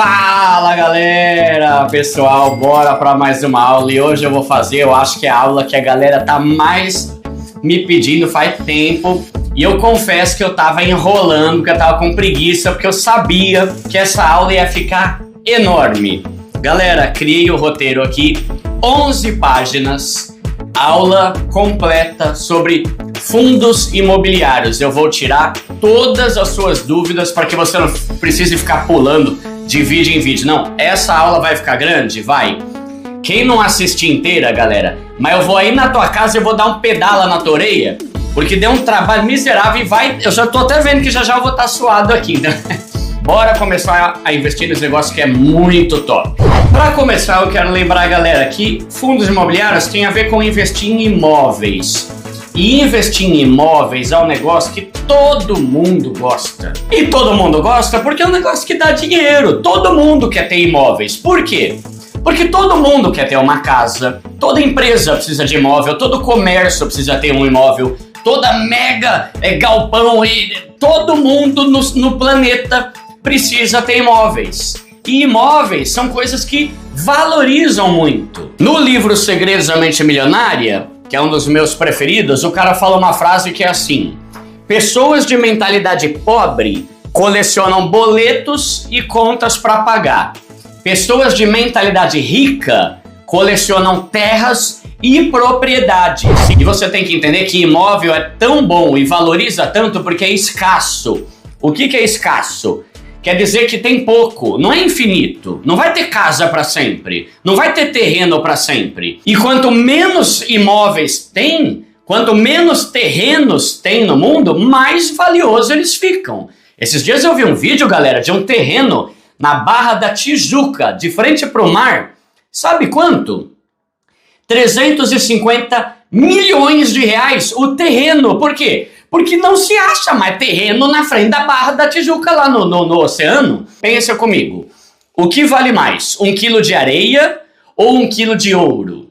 Fala galera, pessoal, bora para mais uma aula e hoje eu vou fazer, eu acho que é a aula que a galera tá mais me pedindo faz tempo e eu confesso que eu tava enrolando, que eu tava com preguiça, porque eu sabia que essa aula ia ficar enorme. Galera, criei o roteiro aqui, 11 páginas, aula completa sobre fundos imobiliários. Eu vou tirar todas as suas dúvidas para que você não precise ficar pulando de vídeo em vídeo. Não, essa aula vai ficar grande? Vai. Quem não assistir inteira, galera, mas eu vou aí na tua casa e eu vou dar um pedala na tua orelha, porque deu um trabalho miserável e vai... Eu já tô até vendo que já eu vou estar suado aqui, né? Bora começar a investir nesse negócio que é muito top. Para começar, eu quero lembrar, galera, que fundos imobiliários tem a ver com investir em imóveis. E investir em imóveis é um negócio que todo mundo gosta. E todo mundo gosta porque é um negócio que dá dinheiro. Todo mundo quer ter imóveis. Por quê? Porque todo mundo quer ter uma casa, toda empresa precisa de imóvel, todo comércio precisa ter um imóvel, toda mega galpão e todo mundo no planeta precisa ter imóveis. E imóveis são coisas que valorizam muito. No livro Segredos da Mente Milionária, que é um dos meus preferidos, o cara fala uma frase que é assim: pessoas de mentalidade pobre colecionam boletos e contas para pagar. Pessoas de mentalidade rica colecionam terras e propriedades. E você tem que entender que imóvel é tão bom e valoriza tanto porque é escasso. O que é escasso? Quer dizer que tem pouco, não é infinito. Não vai ter casa para sempre, não vai ter terreno para sempre. E quanto menos imóveis tem, quanto menos terrenos tem no mundo, mais valiosos eles ficam. Esses dias eu vi um vídeo, galera, de um terreno na Barra da Tijuca, de frente para o mar. Sabe quanto? 350 milhões de reais o terreno. Por quê? Porque não se acha mais terreno na frente da Barra da Tijuca lá no oceano. Pensa comigo, o que vale mais? 1 quilo de areia ou 1 quilo de ouro?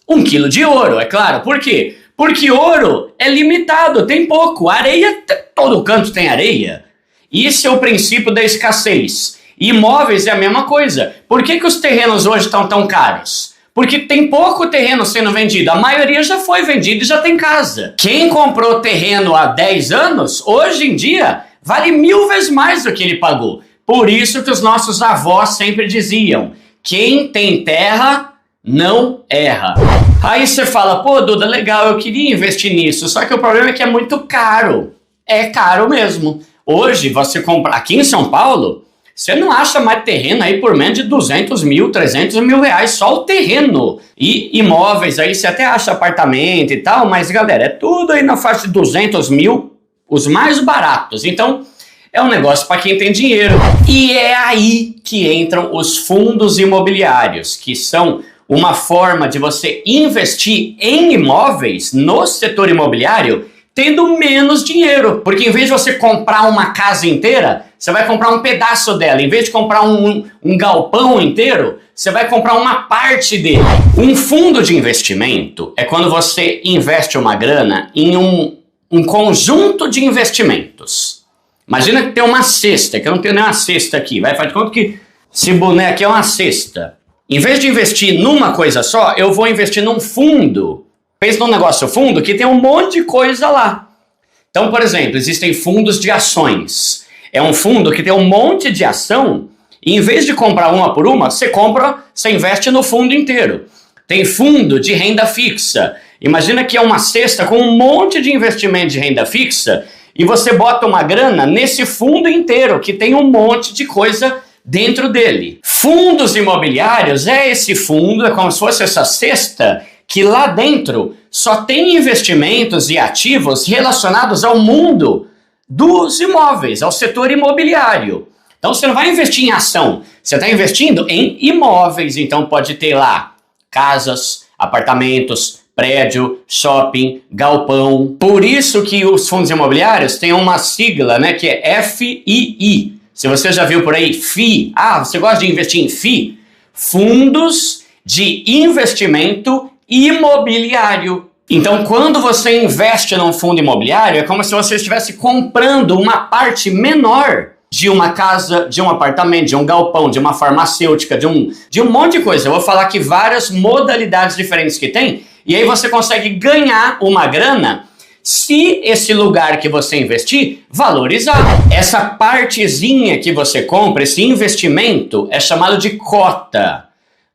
1 quilo de ouro, é claro. Por quê? Porque ouro é limitado, tem pouco. Areia, todo canto tem areia. Isso é o princípio da escassez. Imóveis é a mesma coisa. Por que os terrenos hoje estão tão caros? Porque tem pouco terreno sendo vendido. A maioria já foi vendido e já tem casa. Quem comprou terreno há 10 anos, hoje em dia, vale 1000 vezes mais do que ele pagou. Por isso que os nossos avós sempre diziam: quem tem terra, não erra. Aí você fala: pô, Duda, legal, eu queria investir nisso. Só que o problema é que é muito caro. É caro mesmo. Hoje, você compra aqui em São Paulo, você não acha mais terreno aí por menos de 200 mil, 300 mil reais, só o terreno. E imóveis aí você até acha apartamento e tal, mas galera, é tudo aí na faixa de 200 mil, os mais baratos. Então, é um negócio para quem tem dinheiro. E é aí que entram os fundos imobiliários, que são uma forma de você investir em imóveis no setor imobiliário, tendo menos dinheiro. Porque em vez de você comprar uma casa inteira, você vai comprar um pedaço dela. Em vez de comprar um galpão inteiro, você vai comprar uma parte dele. Um fundo de investimento é quando você investe uma grana em um conjunto de investimentos. Imagina que tem uma cesta, que eu não tenho nenhuma cesta aqui. Faz de conta que esse boneco aqui é uma cesta. Em vez de investir numa coisa só, eu vou investir num fundo. Pensa num negócio fundo que tem um monte de coisa lá. Então, por exemplo, existem fundos de ações. É um fundo que tem um monte de ação e em vez de comprar uma por uma, você investe no fundo inteiro. Tem fundo de renda fixa. Imagina que é uma cesta com um monte de investimento de renda fixa e você bota uma grana nesse fundo inteiro que tem um monte de coisa dentro dele. Fundos imobiliários é esse fundo, é como se fosse essa cesta que lá dentro só tem investimentos e ativos relacionados ao mundo dos imóveis, ao setor imobiliário. Então você não vai investir em ação, você está investindo em imóveis. Então pode ter lá casas, apartamentos, prédio, shopping, galpão. Por isso que os fundos imobiliários têm uma sigla, né, que é FII. Se você já viu por aí, FII. Ah, você gosta de investir em FII? Fundos de Investimento Imobiliário. Então, quando você investe num fundo imobiliário, é como se você estivesse comprando uma parte menor de uma casa, de um apartamento, de um galpão, de uma farmacêutica, de um monte de coisa. Eu vou falar aqui várias modalidades diferentes que tem, e aí você consegue ganhar uma grana se esse lugar que você investir valorizar. Essa partezinha que você compra, esse investimento, é chamado de cota.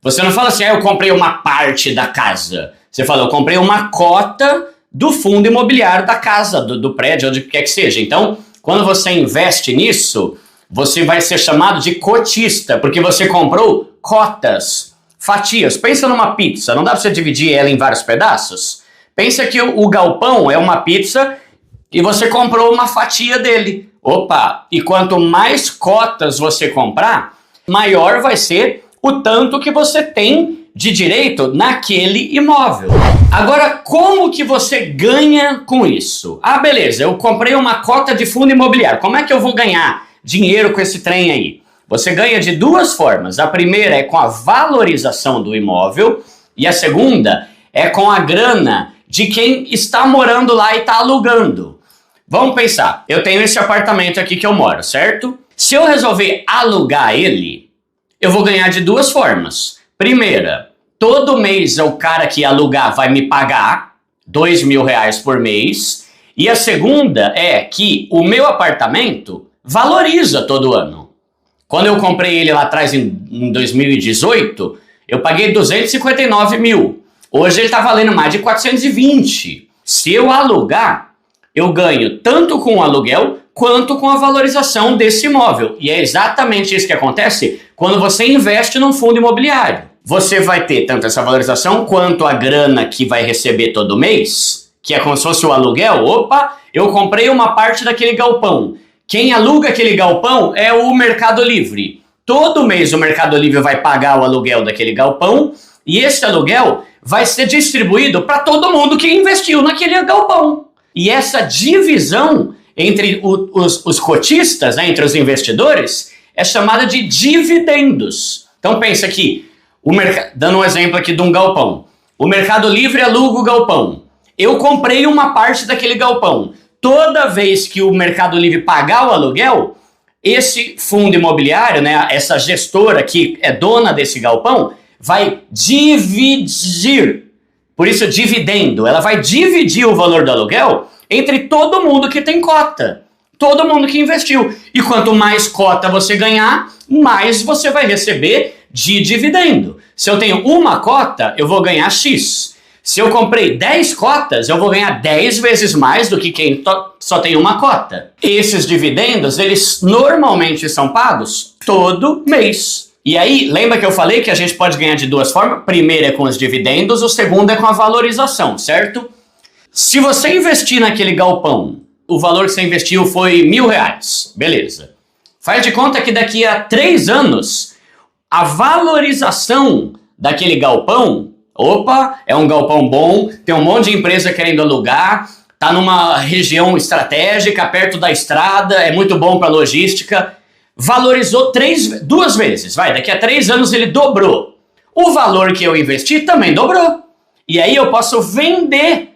Você não fala assim, eu comprei uma parte da casa. Você fala, eu comprei uma cota do fundo imobiliário da casa, do prédio, onde quer que seja. Então, quando você investe nisso, você vai ser chamado de cotista, porque você comprou cotas, fatias. Pensa numa pizza, não dá para você dividir ela em vários pedaços? Pensa que o galpão é uma pizza e você comprou uma fatia dele. Opa, e quanto mais cotas você comprar, maior vai ser o tanto que você tem de direito naquele imóvel. Agora, como que você ganha com isso? Ah, beleza, eu comprei uma cota de fundo imobiliário. Como é que eu vou ganhar dinheiro com esse trem aí? Você ganha de duas formas. A primeira é com a valorização do imóvel e a segunda é com a grana de quem está morando lá e está alugando. Vamos pensar, eu tenho esse apartamento aqui que eu moro, certo? Se eu resolver alugar ele, eu vou ganhar de duas formas. Primeira, todo mês o cara que alugar vai me pagar R$2.000 por mês. E a segunda é que o meu apartamento valoriza todo ano. Quando eu comprei ele lá atrás em 2018, eu paguei 259 mil. Hoje ele está valendo mais de 420. Se eu alugar, eu ganho tanto com o aluguel quanto com a valorização desse imóvel. E é exatamente isso que acontece quando você investe num fundo imobiliário. Você vai ter tanto essa valorização quanto a grana que vai receber todo mês, que é como se fosse o aluguel. Opa, eu comprei uma parte daquele galpão. Quem aluga aquele galpão é o Mercado Livre. Todo mês o Mercado Livre vai pagar o aluguel daquele galpão e esse aluguel vai ser distribuído para todo mundo que investiu naquele galpão. E essa divisão entre os cotistas, né, entre os investidores, é chamada de dividendos. Então pensa aqui, dando um exemplo aqui de um galpão. O Mercado Livre aluga o galpão. Eu comprei uma parte daquele galpão. Toda vez que o Mercado Livre pagar o aluguel, esse fundo imobiliário, né, essa gestora que é dona desse galpão, vai dividir. Por isso, dividendo. Ela vai dividir o valor do aluguel entre todo mundo que tem cota. Todo mundo que investiu. E quanto mais cota você ganhar, mais você vai receber de dividendo. Se eu tenho uma cota, eu vou ganhar X. Se eu comprei 10 cotas, eu vou ganhar 10 vezes mais do que quem só tem uma cota. Esses dividendos, eles normalmente são pagos todo mês. E aí, lembra que eu falei que a gente pode ganhar de duas formas? Primeiro é com os dividendos, o segundo é com a valorização, certo? Se você investir naquele galpão, o valor que você investiu foi R$1.000, beleza. Faz de conta que daqui a 3 anos, a valorização daquele galpão, opa, é um galpão bom, tem um monte de empresa querendo alugar, tá numa região estratégica, perto da estrada, é muito bom para logística, valorizou 2 vezes, daqui a 3 anos ele dobrou. O valor que eu investi também dobrou. E aí eu posso vender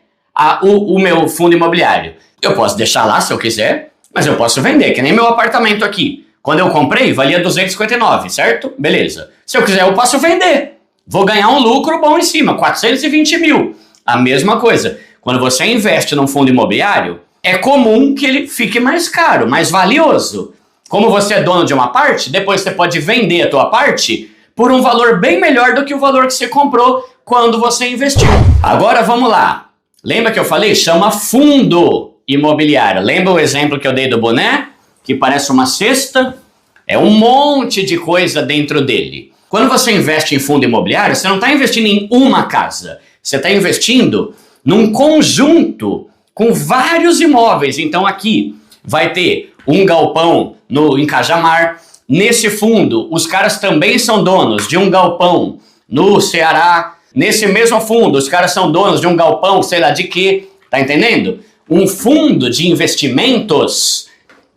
o meu fundo imobiliário. Eu posso deixar lá se eu quiser, mas eu posso vender, que nem meu apartamento aqui. Quando eu comprei, valia 259, certo? Beleza. Se eu quiser, eu posso vender. Vou ganhar um lucro bom em cima, 420 mil. A mesma coisa. Quando você investe num fundo imobiliário, é comum que ele fique mais caro, mais valioso. Como você é dono de uma parte, depois você pode vender a tua parte por um valor bem melhor do que o valor que você comprou quando você investiu. Agora vamos lá. Lembra que eu falei? Chama fundo imobiliário. Lembra o exemplo que eu dei do boné? Que parece uma cesta? É um monte de coisa dentro dele. Quando você investe em fundo imobiliário, você não está investindo em uma casa. Você está investindo num conjunto com vários imóveis. Então aqui vai ter um galpão em Cajamar. Nesse fundo, os caras também são donos de um galpão no Ceará. Nesse mesmo fundo, os caras são donos de um galpão, sei lá de quê. Tá entendendo? Um fundo de investimentos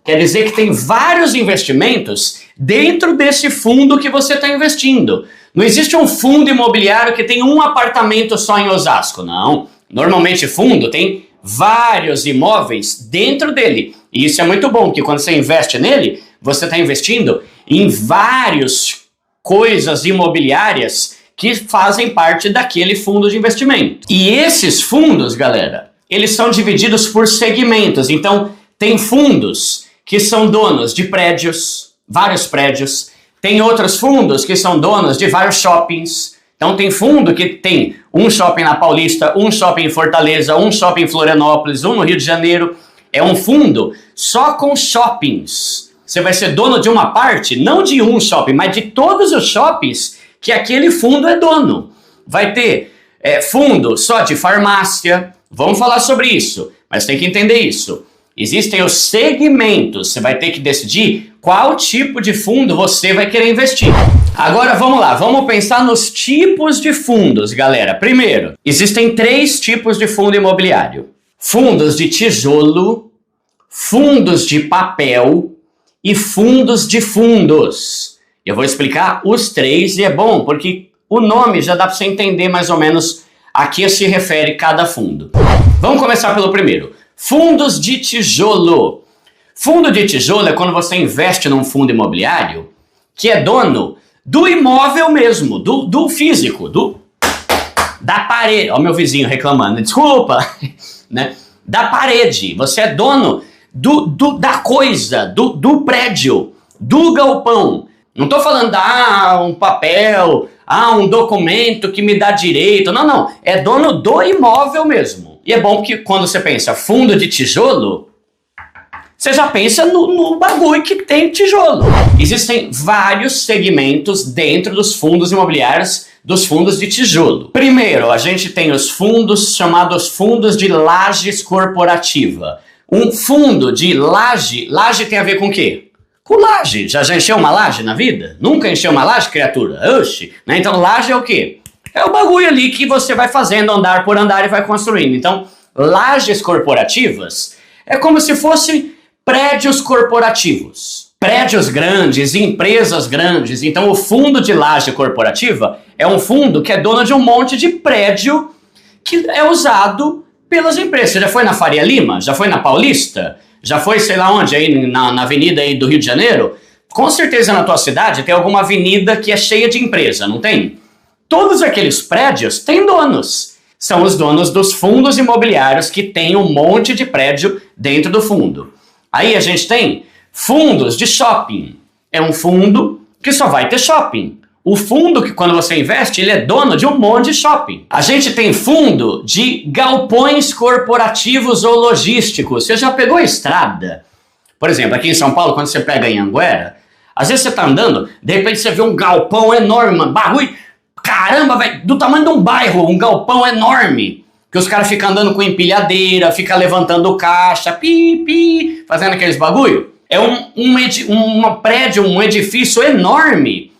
quer dizer que tem vários investimentos dentro desse fundo que você está investindo. Não existe um fundo imobiliário que tem um apartamento só em Osasco, não. Normalmente fundo tem vários imóveis dentro dele. E isso é muito bom, que quando você investe nele, você está investindo em várias coisas imobiliárias que fazem parte daquele fundo de investimento. E esses fundos, galera, eles são divididos por segmentos. Então, tem fundos que são donos de prédios, vários prédios. Tem outros fundos que são donos de vários shoppings. Então, tem fundo que tem um shopping na Paulista, um shopping em Fortaleza, um shopping em Florianópolis, um no Rio de Janeiro. É um fundo só com shoppings. Você vai ser dono de uma parte, não de um shopping, mas de todos os shoppings que aquele fundo é dono. Vai ter fundo só de farmácia. Vamos falar sobre isso, mas tem que entender isso. Existem os segmentos, você vai ter que decidir qual tipo de fundo você vai querer investir. Agora vamos lá, vamos pensar nos tipos de fundos, galera. Primeiro, existem 3 tipos de fundo imobiliário. Fundos de tijolo, fundos de papel e fundos de fundos. Eu vou explicar os 3 e é bom porque o nome já dá para você entender mais ou menos a que se refere cada fundo. Vamos começar pelo primeiro. Fundos de tijolo. Fundo de tijolo é quando você investe num fundo imobiliário que é dono do imóvel mesmo, do físico, da parede. Ó, meu vizinho reclamando, desculpa, né? Da parede. Você é dono da coisa, do prédio, do galpão. Não estou falando um papel, um documento que me dá direito. Não, não. É dono do imóvel mesmo. E é bom que quando você pensa fundo de tijolo, você já pensa no bagulho que tem tijolo. Existem vários segmentos dentro dos fundos imobiliários, dos fundos de tijolo. Primeiro, a gente tem os fundos chamados fundos de lajes corporativa. Um fundo de laje tem a ver com o quê? Com laje. Já encheu uma laje na vida? Nunca encheu uma laje, criatura? Oxi. Né? Então, laje é o quê? É o bagulho ali que você vai fazendo andar por andar e vai construindo. Então, lajes corporativas é como se fossem prédios corporativos. Prédios grandes, empresas grandes. Então, o fundo de laje corporativa é um fundo que é dono de um monte de prédio que é usado pelas empresas. Você já foi na Faria Lima? Já foi na Paulista? Já foi, sei lá onde, aí na avenida aí do Rio de Janeiro? Com certeza na tua cidade tem alguma avenida que é cheia de empresa, não tem? Todos aqueles prédios têm donos. São os donos dos fundos imobiliários que tem um monte de prédio dentro do fundo. Aí a gente tem fundos de shopping. É um fundo que só vai ter shopping. O fundo que quando você investe, ele é dono de um monte de shopping. A gente tem fundo de galpões corporativos ou logísticos. Você já pegou a estrada? Por exemplo, aqui em São Paulo, quando você pega em Anguera, às vezes você tá andando, de repente você vê um galpão enorme, bagulho, caramba, velho, do tamanho de um bairro, um galpão enorme. Que os caras ficam andando com empilhadeira, ficam levantando caixa, fazendo aqueles bagulho. É um edifício enorme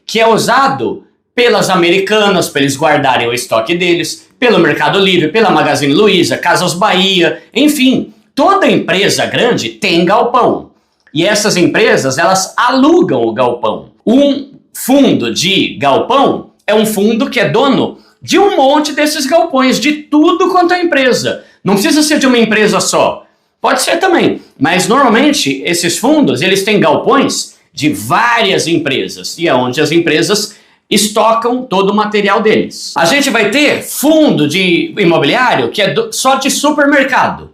que é usado pelas Americanas, para eles guardarem o estoque deles, pelo Mercado Livre, pela Magazine Luiza, Casas Bahia, enfim. Toda empresa grande tem galpão. E essas empresas, elas alugam o galpão. Um fundo de galpão é um fundo que é dono de um monte desses galpões, de tudo quanto é empresa. Não precisa ser de uma empresa só. Pode ser também. Mas normalmente esses fundos, eles têm galpões de várias empresas, e é onde as empresas estocam todo o material deles. A gente vai ter fundo de imobiliário que é só de supermercado.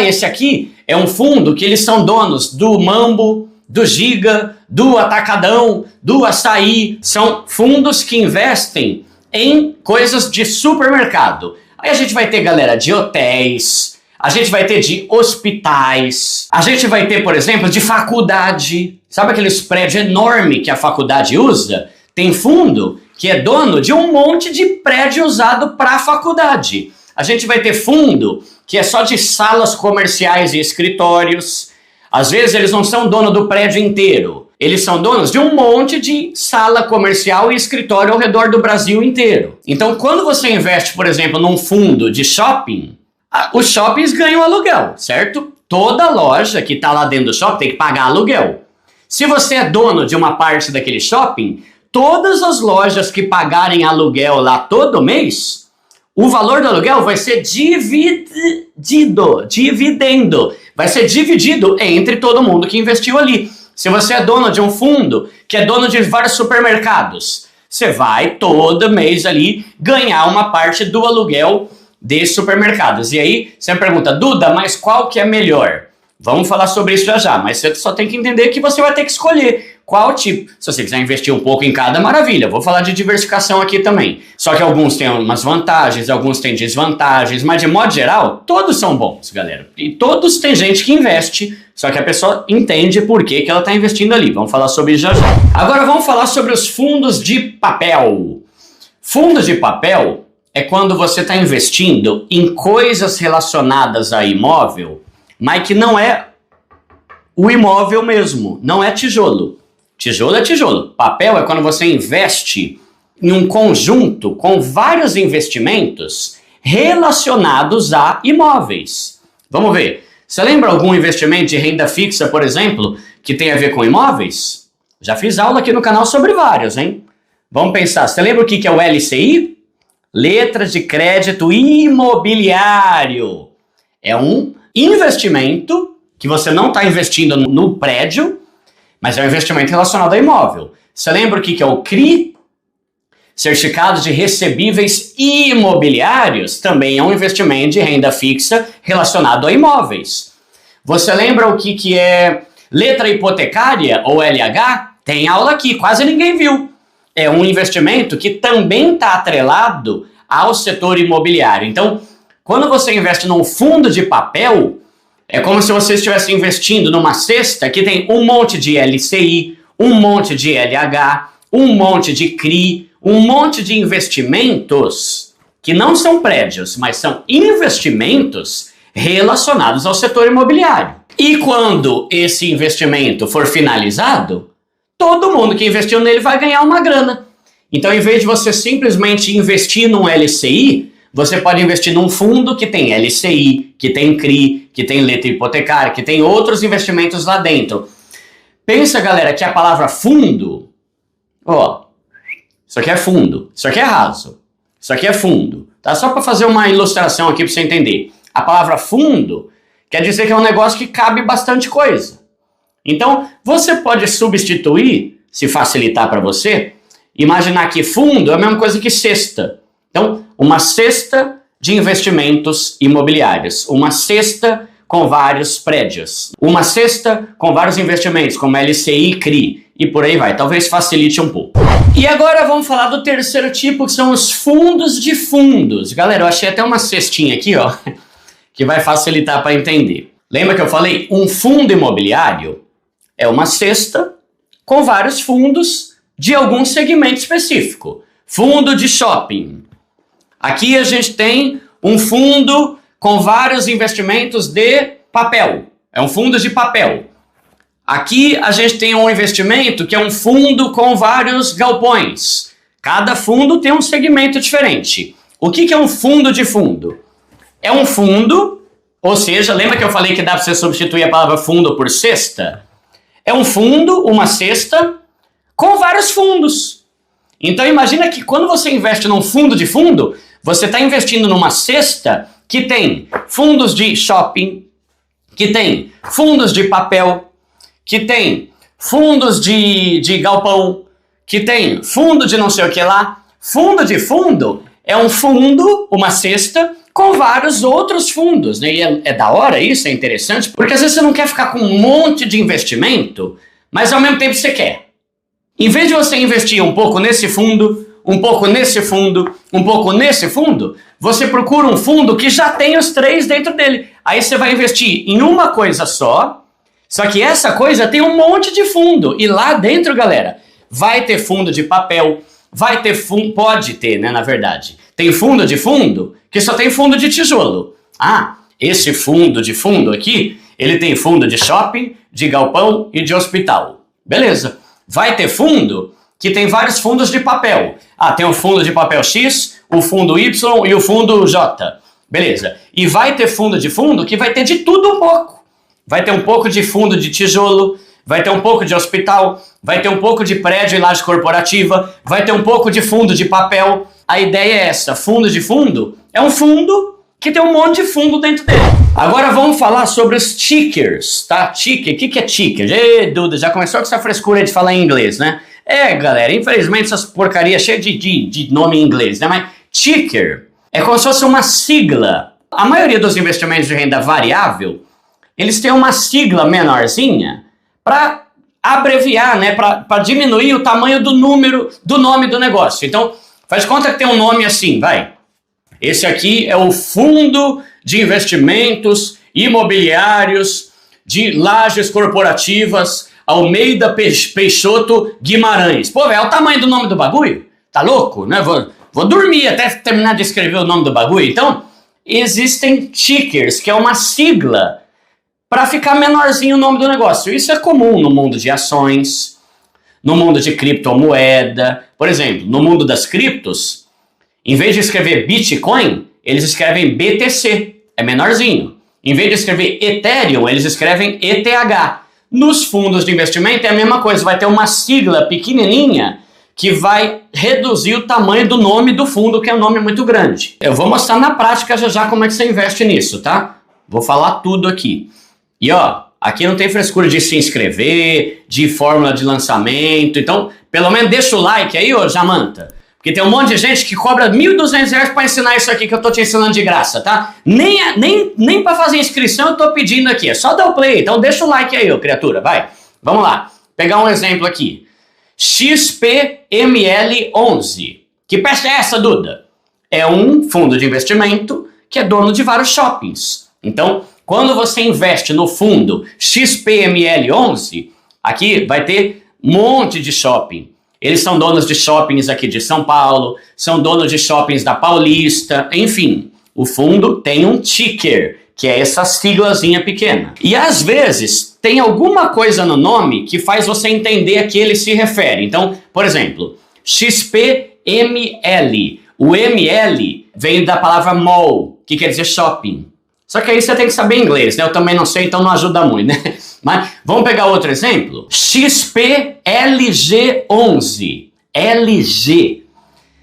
Esse aqui é um fundo que eles são donos do Mambo, do Giga, do Atacadão, do Açaí. São fundos que investem em coisas de supermercado. Aí a gente vai ter, galera, de hotéis, a gente vai ter de hospitais, a gente vai ter, por exemplo, de faculdade. Sabe aqueles prédios enormes que a faculdade usa? Tem fundo que é dono de um monte de prédio usado para a faculdade. A gente vai ter fundo que é só de salas comerciais e escritórios. Às vezes eles não são dono do prédio inteiro. Eles são donos de um monte de sala comercial e escritório ao redor do Brasil inteiro. Então, quando você investe, por exemplo, num fundo de shopping, os shoppings ganham aluguel, certo? Toda loja que está lá dentro do shopping tem que pagar aluguel. Se você é dono de uma parte daquele shopping, todas as lojas que pagarem aluguel lá todo mês, o valor do aluguel vai ser dividendo. Vai ser dividido entre todo mundo que investiu ali. Se você é dono de um fundo que é dono de vários supermercados, você vai todo mês ali ganhar uma parte do aluguel desses supermercados. E aí você me pergunta, Duda, mas qual que é melhor? Vamos falar sobre isso já, mas você só tem que entender que você vai ter que escolher qual tipo. Se você quiser investir um pouco em cada, maravilha. Vou falar de diversificação aqui também. Só que alguns têm umas vantagens, alguns têm desvantagens, mas de modo geral, todos são bons, galera. E todos têm gente que investe, só que a pessoa entende por que ela está investindo ali. Vamos falar sobre isso já. Agora vamos falar sobre os fundos de papel. Fundos de papel é quando você está investindo em coisas relacionadas a imóvel, mas que não é o imóvel mesmo, não é tijolo. Tijolo é tijolo. Papel é quando você investe em um conjunto com vários investimentos relacionados a imóveis. Vamos ver. Você lembra algum investimento de renda fixa, por exemplo, que tem a ver com imóveis? Já fiz aula aqui no canal sobre vários, hein? Vamos pensar. Você lembra o que é o LCI? Letras de crédito imobiliário. É um investimento que você não está investindo no prédio, mas é um investimento relacionado a imóvel. Você lembra o que é o CRI? Certificado de Recebíveis Imobiliários, também é um investimento de renda fixa relacionado a imóveis. Você lembra o que é letra hipotecária ou LH? Tem aula aqui, quase ninguém viu. É um investimento que também está atrelado ao setor imobiliário. Então, quando você investe num fundo de papel, é como se você estivesse investindo numa cesta que tem um monte de LCI, um monte de LH, um monte de CRI, um monte de investimentos que não são prédios, mas são investimentos relacionados ao setor imobiliário. E quando esse investimento for finalizado, todo mundo que investiu nele vai ganhar uma grana. Então, em vez de você simplesmente investir num LCI, você pode investir num fundo que tem LCI, que tem CRI, que tem letra hipotecária, que tem outros investimentos lá dentro. Pensa, galera, que a palavra fundo, isso aqui é fundo, isso aqui é raso, isso aqui é fundo. Tá? Só para fazer uma ilustração aqui para você entender. A palavra fundo quer dizer que é um negócio que cabe bastante coisa. Então, você pode substituir, se facilitar para você, imaginar que fundo é a mesma coisa que cesta. Então, uma cesta de investimentos imobiliários, uma cesta com vários prédios, uma cesta com vários investimentos, como LCI, CRI, e por aí vai. Talvez facilite um pouco. E agora vamos falar do terceiro tipo, que são os fundos de fundos. Galera, eu achei até uma cestinha aqui, ó, que vai facilitar para entender. Lembra que eu falei? Um fundo imobiliário é uma cesta com vários fundos de algum segmento específico. Fundo de shopping. Aqui a gente tem um fundo com vários investimentos de papel. É um fundo de papel. Aqui a gente tem um investimento que é um fundo com vários galpões. Cada fundo tem um segmento diferente. O que é um fundo de fundo? É um fundo, ou seja, lembra que eu falei que dá para você substituir a palavra fundo por cesta? É um fundo, uma cesta, com vários fundos. Então imagina que quando você investe num fundo de fundo, você está investindo numa cesta que tem fundos de shopping, que tem fundos de papel, que tem fundos de galpão, que tem fundo de não sei o que lá. Fundo de fundo é um fundo, uma cesta, com vários outros fundos, né? E é da hora isso, é interessante, porque às vezes você não quer ficar com um monte de investimento, mas ao mesmo tempo você quer. Em vez de você investir um pouco nesse fundo, um pouco nesse fundo, um pouco nesse fundo, você procura um fundo que já tem os três dentro dele. Aí você vai investir em uma coisa só que essa coisa tem um monte de fundo. E lá dentro, galera, vai ter fundo de papel, vai ter fundo, pode ter, né, na verdade. Tem fundo de fundo que só tem fundo de tijolo. Ah, esse fundo de fundo aqui, ele tem fundo de shopping, de galpão e de hospital. Beleza. Vai ter fundo que tem vários fundos de papel. Ah, tem o fundo de papel X, o fundo Y e o fundo J. Beleza. E vai ter fundo de fundo que vai ter de tudo um pouco. Vai ter um pouco de fundo de tijolo, vai ter um pouco de hospital, vai ter um pouco de prédio e laje corporativa, vai ter um pouco de fundo de papel. A ideia é essa, fundo de fundo é um fundo que tem um monte de fundo dentro dele. Agora vamos falar sobre os tickers, tá? Ticker, o que é ticker? Ê, Duda, já começou com essa frescura de falar em inglês, né? É, galera, infelizmente essas porcarias cheias de nome em inglês, né? Mas ticker é como se fosse uma sigla. A maioria dos investimentos de renda variável, eles têm uma sigla menorzinha para abreviar, né? Para diminuir o tamanho do número do nome do negócio. Então, faz conta que tem um nome assim, vai. Esse aqui é o Fundo de Investimentos Imobiliários de Lajes Corporativas Almeida Peixoto Guimarães. Pô, é o tamanho do nome do bagulho? Tá louco, né? Vou dormir até terminar de escrever o nome do bagulho. Então, existem tickers, que é uma sigla para ficar menorzinho o nome do negócio. Isso é comum no mundo de ações, no mundo de criptomoeda. Por exemplo, no mundo das criptos, em vez de escrever Bitcoin, eles escrevem BTC, é menorzinho. Em vez de escrever Ethereum, eles escrevem ETH. Nos fundos de investimento é a mesma coisa, vai ter uma sigla pequenininha que vai reduzir o tamanho do nome do fundo, que é um nome muito grande. Eu vou mostrar na prática já como é que você investe nisso, tá? Vou falar tudo aqui. E ó, aqui não tem frescura de se inscrever, de fórmula de lançamento, então pelo menos deixa o like aí, ô Jamanta. Porque tem um monte de gente que cobra R$1.200 para ensinar isso aqui que eu tô te ensinando de graça, tá? Nem para fazer inscrição eu tô pedindo aqui, é só dar o play. Então deixa o like aí, ô criatura, vai. Vamos lá, pegar um exemplo aqui. XPML11. Que peça é essa, Duda? É um fundo de investimento que é dono de vários shoppings. Então, quando você investe no fundo XPML11, aqui vai ter um monte de shopping. Eles são donos de shoppings aqui de São Paulo, são donos de shoppings da Paulista, enfim. O fundo tem um ticker, que é essa siglazinha pequena. E às vezes tem alguma coisa no nome que faz você entender a que ele se refere. Então, por exemplo, XPML. O ML vem da palavra mall, que quer dizer shopping. Só que aí você tem que saber inglês, né? Eu também não sei, então não ajuda muito, né? Mas vamos pegar outro exemplo. XPLG11. LG.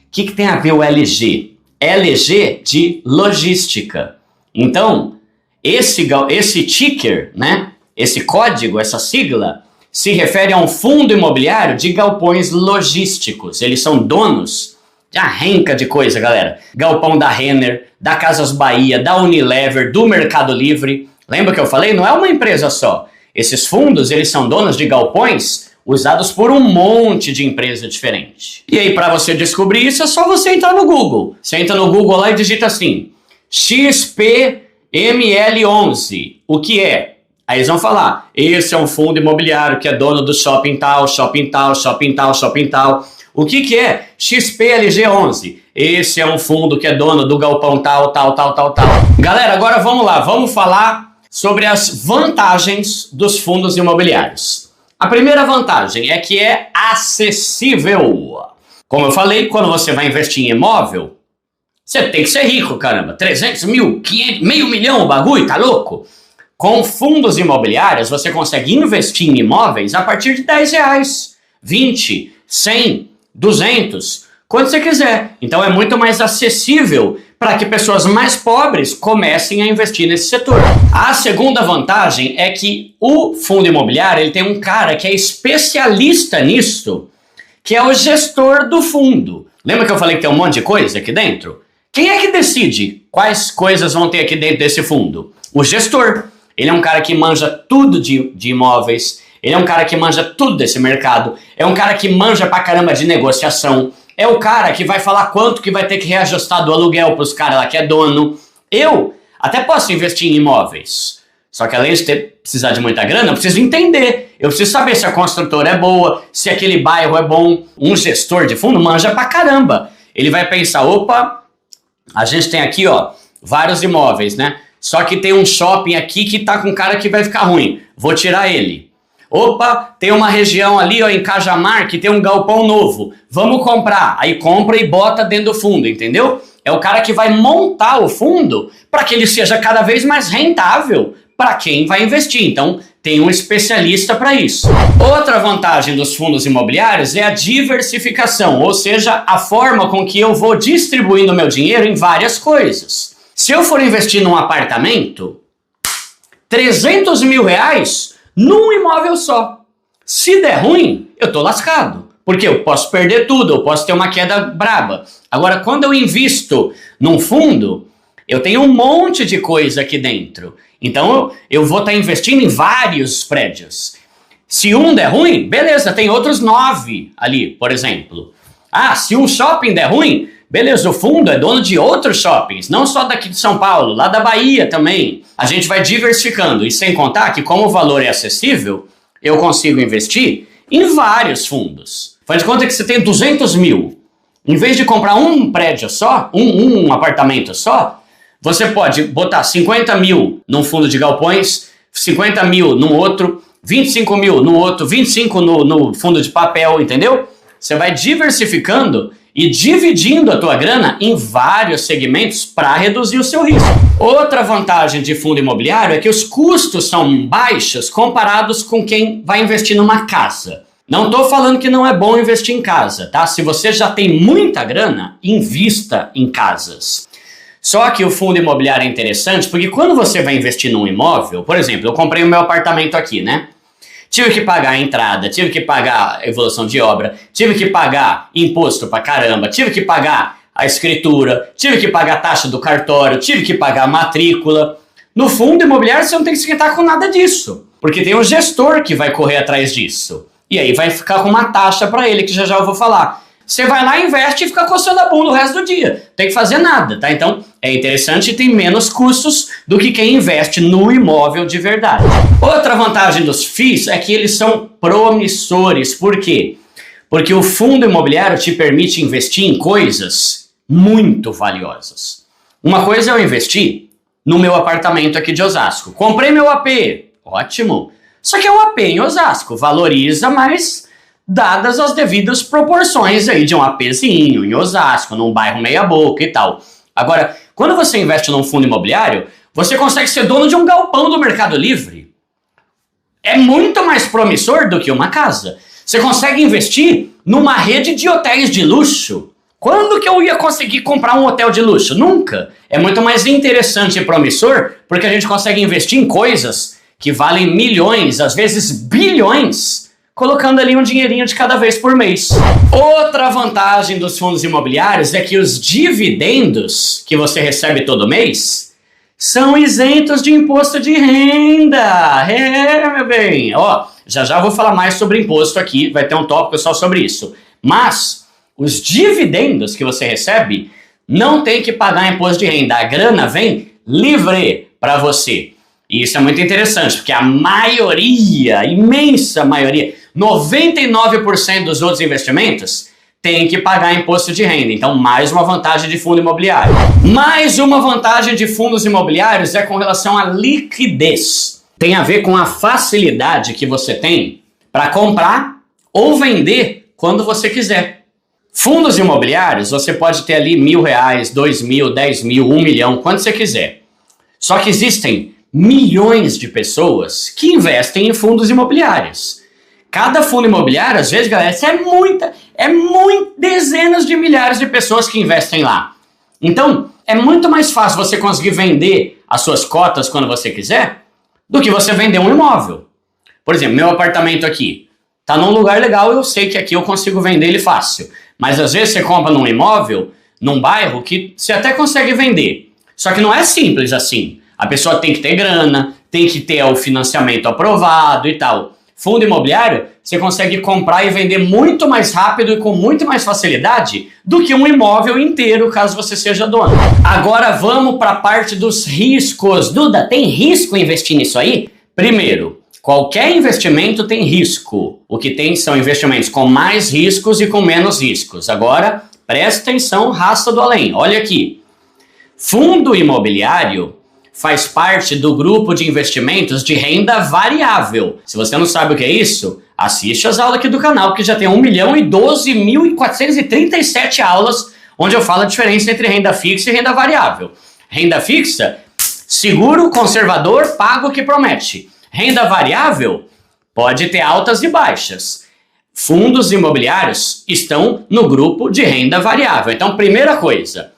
O que tem a ver o LG? LG de logística. Então, esse ticker, né? Esse código, essa sigla, se refere a um fundo imobiliário de galpões logísticos. Eles são donos de arrenca de coisa, galera. Galpão da Renner, da Casas Bahia, da Unilever, do Mercado Livre. Lembra que eu falei? Não é uma empresa só. Esses fundos, eles são donos de galpões usados por um monte de empresa diferente. E aí, para você descobrir isso, é só você entrar no Google. Você entra no Google lá e digita assim, XPML11. O que é? Aí eles vão falar, esse é um fundo imobiliário que é dono do shopping tal, shopping tal, shopping tal, shopping tal. O que é XPLG11? Esse é um fundo que é dono do galpão tal, tal, tal, tal, tal. Galera, agora vamos lá, vamos falar sobre as vantagens dos fundos imobiliários. A primeira vantagem é que é acessível. Como eu falei, quando você vai investir em imóvel, você tem que ser rico, caramba. 300 mil, 500, meio milhão o bagulho, tá louco? Com fundos imobiliários, você consegue investir em imóveis a partir de R$10, 20, 100, 200, quando você quiser. Então é muito mais acessível para que pessoas mais pobres comecem a investir nesse setor. A segunda vantagem é que o fundo imobiliário ele tem um cara que é especialista nisso, que é o gestor do fundo. Lembra que eu falei que tem um monte de coisa aqui dentro? Quem é que decide quais coisas vão ter aqui dentro desse fundo? O gestor. Ele é um cara que manja tudo de imóveis, ele é um cara que manja tudo desse mercado, é um cara que manja pra caramba de negociação, é o cara que vai falar quanto que vai ter que reajustar do aluguel pros caras lá que é dono. Eu até posso investir em imóveis, só que além de precisar de muita grana, eu preciso entender, eu preciso saber se a construtora é boa, se aquele bairro é bom. Um gestor de fundo manja pra caramba. Ele vai pensar, opa, a gente tem aqui ó, vários imóveis, né? Só que tem um shopping aqui que tá com cara que vai ficar ruim. Vou tirar ele. Opa, tem uma região ali ó, em Cajamar que tem um galpão novo. Vamos comprar. Aí compra e bota dentro do fundo, entendeu? É o cara que vai montar o fundo para que ele seja cada vez mais rentável para quem vai investir. Então, tem um especialista para isso. Outra vantagem dos fundos imobiliários é a diversificação, ou seja, a forma com que eu vou distribuindo meu dinheiro em várias coisas. Se eu for investir num apartamento, 300 mil reais num imóvel só. Se der ruim, eu tô lascado. Porque eu posso perder tudo, eu posso ter uma queda braba. Agora, quando eu invisto num fundo, eu tenho um monte de coisa aqui dentro. Então, eu vou estar investindo em vários prédios. Se um der ruim, beleza, tem outros 9 ali, por exemplo. Se um shopping der ruim, beleza, o fundo é dono de outros shoppings, não só daqui de São Paulo, lá da Bahia também. A gente vai diversificando, e sem contar que como o valor é acessível, eu consigo investir em vários fundos. Faz de conta que você tem 200 mil. Em vez de comprar um prédio só, um apartamento só, você pode botar 50 mil num fundo de galpões, 50 mil num outro, 25 mil no outro, 25 no fundo de papel, entendeu? Você vai diversificando e dividindo a tua grana em vários segmentos para reduzir o seu risco. Outra vantagem de fundo imobiliário é que os custos são baixos comparados com quem vai investir numa casa. Não estou falando que não é bom investir em casa, tá? Se você já tem muita grana, invista em casas. Só que o fundo imobiliário é interessante porque quando você vai investir num imóvel, por exemplo, eu comprei o meu apartamento aqui, né? Tive que pagar a entrada, tive que pagar a evolução de obra, tive que pagar imposto pra caramba, tive que pagar a escritura, tive que pagar a taxa do cartório, tive que pagar a matrícula. No fundo imobiliário você não tem que se esquentar com nada disso, porque tem um gestor que vai correr atrás disso. E aí vai ficar com uma taxa para ele, que já eu vou falar. Você vai lá, investe e fica coçando a bunda o resto do dia. Não tem que fazer nada, tá? Então, é interessante e tem menos custos do que quem investe no imóvel de verdade. Outra vantagem dos FIIs é que eles são promissores. Por quê? Porque o fundo imobiliário te permite investir em coisas muito valiosas. Uma coisa é eu investir no meu apartamento aqui de Osasco. Comprei meu AP. Ótimo. Só que é um AP em Osasco. Valoriza, mas dadas as devidas proporções aí de um APzinho em Osasco, num bairro meia boca e tal. Agora, quando você investe num fundo imobiliário, você consegue ser dono de um galpão do Mercado Livre. É muito mais promissor do que uma casa. Você consegue investir numa rede de hotéis de luxo. Quando que eu ia conseguir comprar um hotel de luxo? Nunca. É muito mais interessante e promissor porque a gente consegue investir em coisas que valem milhões, às vezes bilhões, colocando ali um dinheirinho de cada vez por mês. Outra vantagem dos fundos imobiliários é que os dividendos que você recebe todo mês são isentos de imposto de renda. Meu bem. Já vou falar mais sobre imposto aqui, vai ter um tópico só sobre isso. Mas os dividendos que você recebe não tem que pagar imposto de renda. A grana vem livre para você. E isso é muito interessante, porque a maioria, imensa maioria, 99% dos outros investimentos tem que pagar imposto de renda. Então, mais uma vantagem de fundo imobiliário. Mais uma vantagem de fundos imobiliários é com relação à liquidez. Tem a ver com a facilidade que você tem para comprar ou vender quando você quiser. Fundos imobiliários, você pode ter ali R$1.000, R$2.000, R$10.000, R$1 milhão, quanto você quiser. Só que existem milhões de pessoas que investem em fundos imobiliários. Cada fundo imobiliário, às vezes, galera, dezenas de milhares de pessoas que investem lá. Então, é muito mais fácil você conseguir vender as suas cotas quando você quiser do que você vender um imóvel. Por exemplo, meu apartamento aqui está num lugar legal, eu sei que aqui eu consigo vender ele fácil. Mas às vezes você compra num imóvel, num bairro, que você até consegue vender. Só que não é simples assim. A pessoa tem que ter grana, tem que ter o financiamento aprovado e tal. Fundo imobiliário, você consegue comprar e vender muito mais rápido e com muito mais facilidade do que um imóvel inteiro, caso você seja dono. Agora vamos para a parte dos riscos. Duda, tem risco investir nisso aí? Primeiro, qualquer investimento tem risco. O que tem são investimentos com mais riscos e com menos riscos. Agora, presta atenção, raça do além. Olha aqui. Fundo imobiliário faz parte do grupo de investimentos de renda variável. Se você não sabe o que é isso, assiste as aulas aqui do canal, que já tem 1.012.437 aulas, onde eu falo a diferença entre renda fixa e renda variável. Renda fixa, seguro, conservador, paga o que promete. Renda variável pode ter altas e baixas. Fundos imobiliários estão no grupo de renda variável. Então, primeira coisa,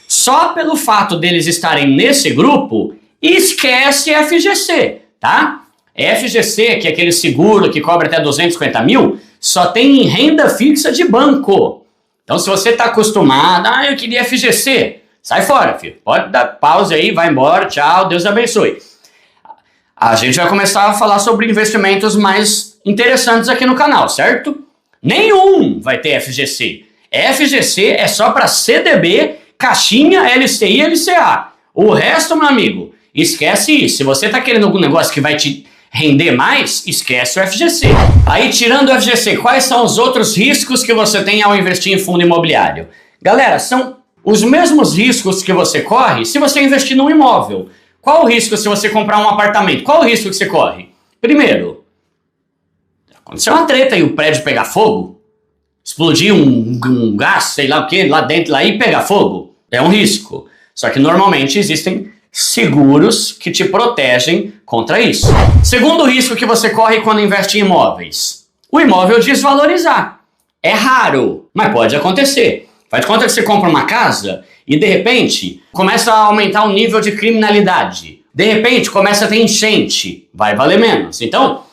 Só pelo fato deles estarem nesse grupo, esquece FGC, tá? FGC, que é aquele seguro que cobra até 250 mil, só tem em renda fixa de banco. Então, se você está acostumado, eu queria FGC, sai fora, filho. Pode dar pausa aí, vai embora, tchau, Deus abençoe. A gente vai começar a falar sobre investimentos mais interessantes aqui no canal, certo? Nenhum vai ter FGC. FGC é só para CDB, caixinha, LCI e LCA. O resto, meu amigo, esquece isso. Se você está querendo algum negócio que vai te render mais, esquece o FGC. Aí, tirando o FGC, quais são os outros riscos que você tem ao investir em fundo imobiliário? Galera, são os mesmos riscos que você corre se você investir num imóvel. Qual o risco se você comprar um apartamento? Qual o risco que você corre? Primeiro, aconteceu uma treta e o prédio pegar fogo, explodir um gás, sei lá o que, lá dentro lá e pegar fogo, é um risco. Só que normalmente existem seguros que te protegem contra isso. Segundo risco que você corre quando investe em imóveis, o imóvel desvalorizar. É raro, mas pode acontecer. Faz de conta que você compra uma casa e de repente começa a aumentar o nível de criminalidade. De repente começa a ter enchente, vai valer menos. Então,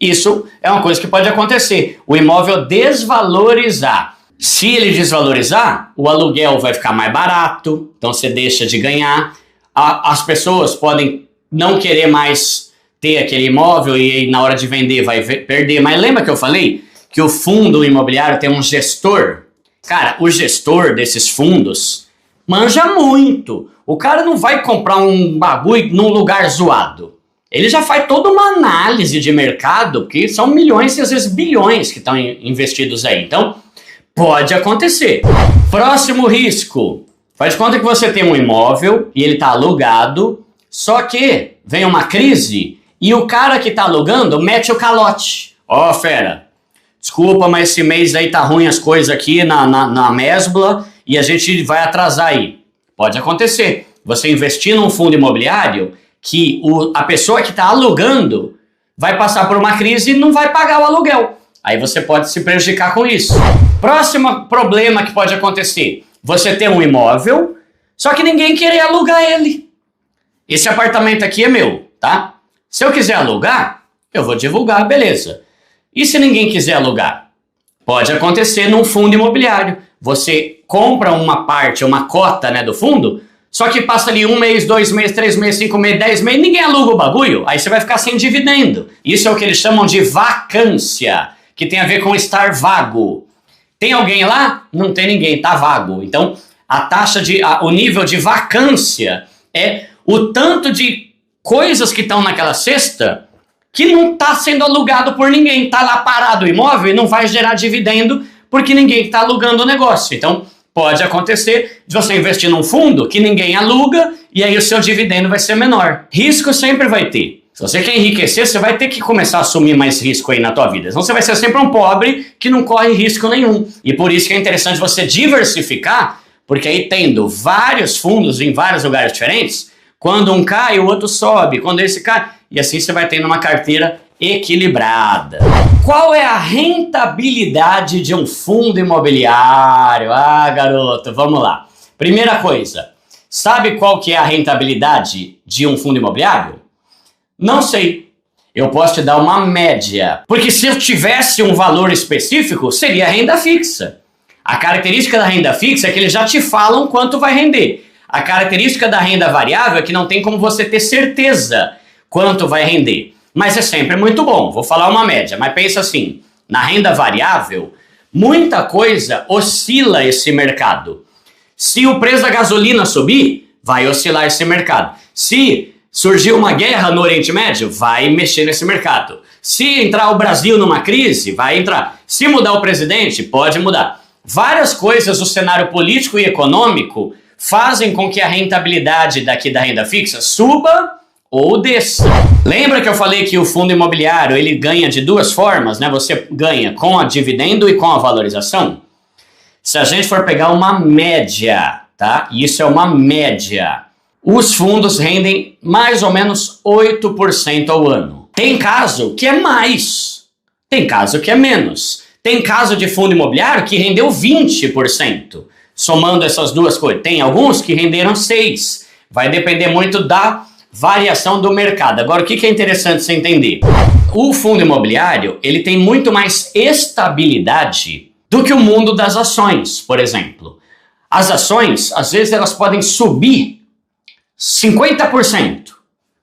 isso é uma coisa que pode acontecer. O imóvel desvalorizar. Se ele desvalorizar, o aluguel vai ficar mais barato, então você deixa de ganhar. As pessoas podem não querer mais ter aquele imóvel e na hora de vender vai perder. Mas lembra que eu falei que o fundo imobiliário tem um gestor? Cara, o gestor desses fundos manja muito. O cara não vai comprar um bagulho num lugar zoado. Ele já faz toda uma análise de mercado, que são milhões e às vezes bilhões que estão investidos aí. Então, pode acontecer. Próximo risco. Faz de conta que você tem um imóvel e ele está alugado, só que vem uma crise e o cara que está alugando mete o calote. Ó, fera, desculpa, mas esse mês aí tá ruim as coisas aqui na Mesbla e a gente vai atrasar aí. Pode acontecer. Você investir num fundo imobiliário que a pessoa que está alugando vai passar por uma crise e não vai pagar o aluguel. Aí você pode se prejudicar com isso. Próximo problema que pode acontecer. Você tem um imóvel, só que ninguém querer alugar ele. Esse apartamento aqui é meu, tá? Se eu quiser alugar, eu vou divulgar, beleza. E se ninguém quiser alugar? Pode acontecer num fundo imobiliário. Você compra uma parte, uma cota, né, do fundo, só que passa ali 1 mês, 2 meses, 3 meses, 5 meses, 10 meses, ninguém aluga o bagulho, aí você vai ficar sem dividendo. Isso é o que eles chamam de vacância, que tem a ver com estar vago. Tem alguém lá? Não tem ninguém, tá vago. Então, o nível de vacância é o tanto de coisas que estão naquela cesta que não está sendo alugado por ninguém. Está lá parado o imóvel e não vai gerar dividendo porque ninguém está alugando o negócio. Então, pode acontecer de você investir num fundo que ninguém aluga e aí o seu dividendo vai ser menor. Risco sempre vai ter. Se você quer enriquecer, você vai ter que começar a assumir mais risco aí na tua vida. Senão você vai ser sempre um pobre que não corre risco nenhum. E por isso que é interessante você diversificar, porque aí tendo vários fundos em vários lugares diferentes, quando um cai, o outro sobe. Quando esse cai, e assim você vai tendo uma carteira equilibrada. Qual é a rentabilidade de um fundo imobiliário? Ah, garoto, vamos lá. Primeira coisa, sabe qual que é a rentabilidade de um fundo imobiliário? Não sei. Eu posso te dar uma média. Porque se eu tivesse um valor específico, seria renda fixa. A característica da renda fixa é que eles já te falam quanto vai render. A característica da renda variável é que não tem como você ter certeza quanto vai render. Mas é sempre muito bom. Vou falar uma média, mas pensa assim. Na renda variável, muita coisa oscila esse mercado. Se o preço da gasolina subir, vai oscilar esse mercado. Se surgiu uma guerra no Oriente Médio, vai mexer nesse mercado. Se entrar o Brasil numa crise, vai entrar. Se mudar o presidente, pode mudar. Várias coisas do cenário político e econômico fazem com que a rentabilidade daqui da renda fixa suba ou desça. Lembra que eu falei que o fundo imobiliário ele ganha de duas formas, né? Você ganha com a dividendo e com a valorização. Se a gente for pegar uma média, tá? Isso é uma média. Os fundos rendem mais ou menos 8% ao ano. Tem caso que é mais, tem caso que é menos. Tem caso de fundo imobiliário que rendeu 20%. somando essas duas coisas. Tem alguns que renderam 6. Vai depender muito da variação do mercado. Agora, o que é interessante você entender? O fundo imobiliário, ele tem muito mais estabilidade do que o mundo das ações, por exemplo. As ações, às vezes, elas podem subir 50%,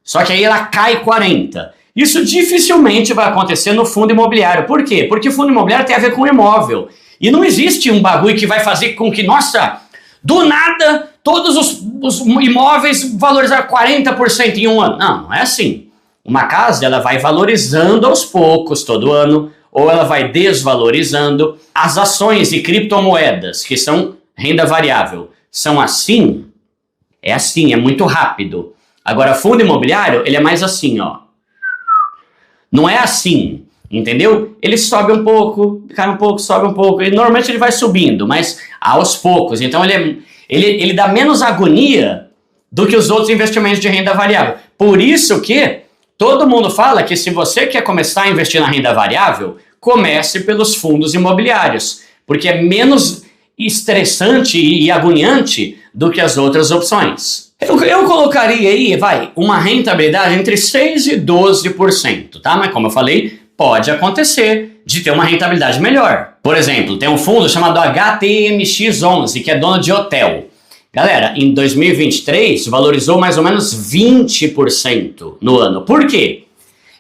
só que aí ela cai 40%. Isso dificilmente vai acontecer no fundo imobiliário. Por quê? Porque o fundo imobiliário tem a ver com imóvel. E não existe um bagulho que vai fazer com que, nossa, do nada, todos os imóveis valorizaram 40% em um ano. Não, não é assim. Uma casa, ela vai valorizando aos poucos todo ano, ou ela vai desvalorizando. As ações e criptomoedas, que são renda variável, são assim? É assim, é muito rápido. Agora, fundo imobiliário, ele é mais assim, ó. Não é assim, entendeu? Ele sobe um pouco, cai um pouco, sobe um pouco. E normalmente ele vai subindo, mas aos poucos. Então ele dá menos agonia do que os outros investimentos de renda variável. Por isso que todo mundo fala que se você quer começar a investir na renda variável, comece pelos fundos imobiliários, porque é menos estressante e agoniante do que as outras opções. Eu colocaria aí, uma rentabilidade entre 6% e 12%, tá? Mas como eu falei, pode acontecer de ter uma rentabilidade melhor. Por exemplo, tem um fundo chamado HTMX11, que é dono de hotel. Galera, em 2023 valorizou mais ou menos 20% no ano. Por quê?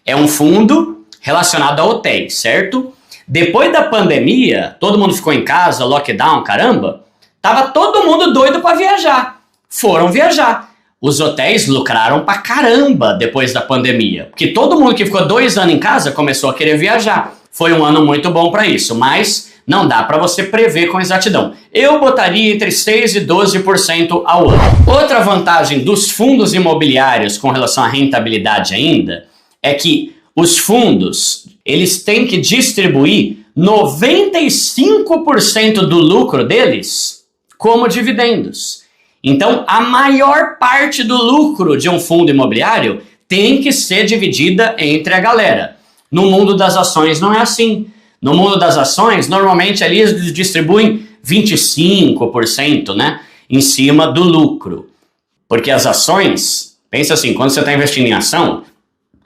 É um fundo relacionado a hotéis, certo? Depois da pandemia, todo mundo ficou em casa, lockdown, caramba, tava todo mundo doido para viajar. Foram viajar. Os hotéis lucraram pra caramba depois da pandemia, porque todo mundo que ficou 2 anos em casa começou a querer viajar. Foi um ano muito bom para isso, mas não dá para você prever com exatidão. Eu botaria entre 6% e 12% ao ano. Outra vantagem dos fundos imobiliários com relação à rentabilidade ainda é que os fundos, eles têm que distribuir 95% do lucro deles como dividendos. Então, a maior parte do lucro de um fundo imobiliário tem que ser dividida entre a galera. No mundo das ações não é assim. No mundo das ações, normalmente ali eles distribuem 25%, né, em cima do lucro. Porque as ações, pensa assim, quando você está investindo em ação,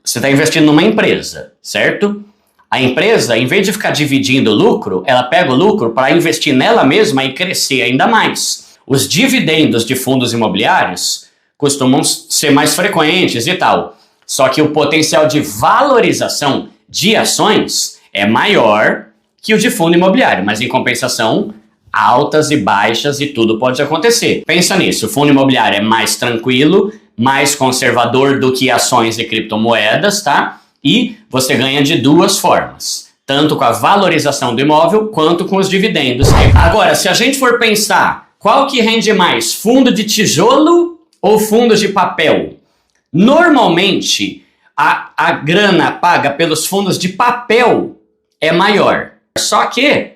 você está investindo numa empresa, certo? A empresa, em vez de ficar dividindo o lucro, ela pega o lucro para investir nela mesma e crescer ainda mais. Os dividendos de fundos imobiliários costumam ser mais frequentes e tal. Só que o potencial de valorização de ações é maior que o de fundo imobiliário. Mas em compensação, altas e baixas e tudo pode acontecer. Pensa nisso, o fundo imobiliário é mais tranquilo, mais conservador do que ações e criptomoedas, tá? E você ganha de duas formas. Tanto com a valorização do imóvel, quanto com os dividendos. Agora, se a gente for pensar qual que rende mais, fundo de tijolo ou fundo de papel? Normalmente, a grana paga pelos fundos de papel é maior. Só que,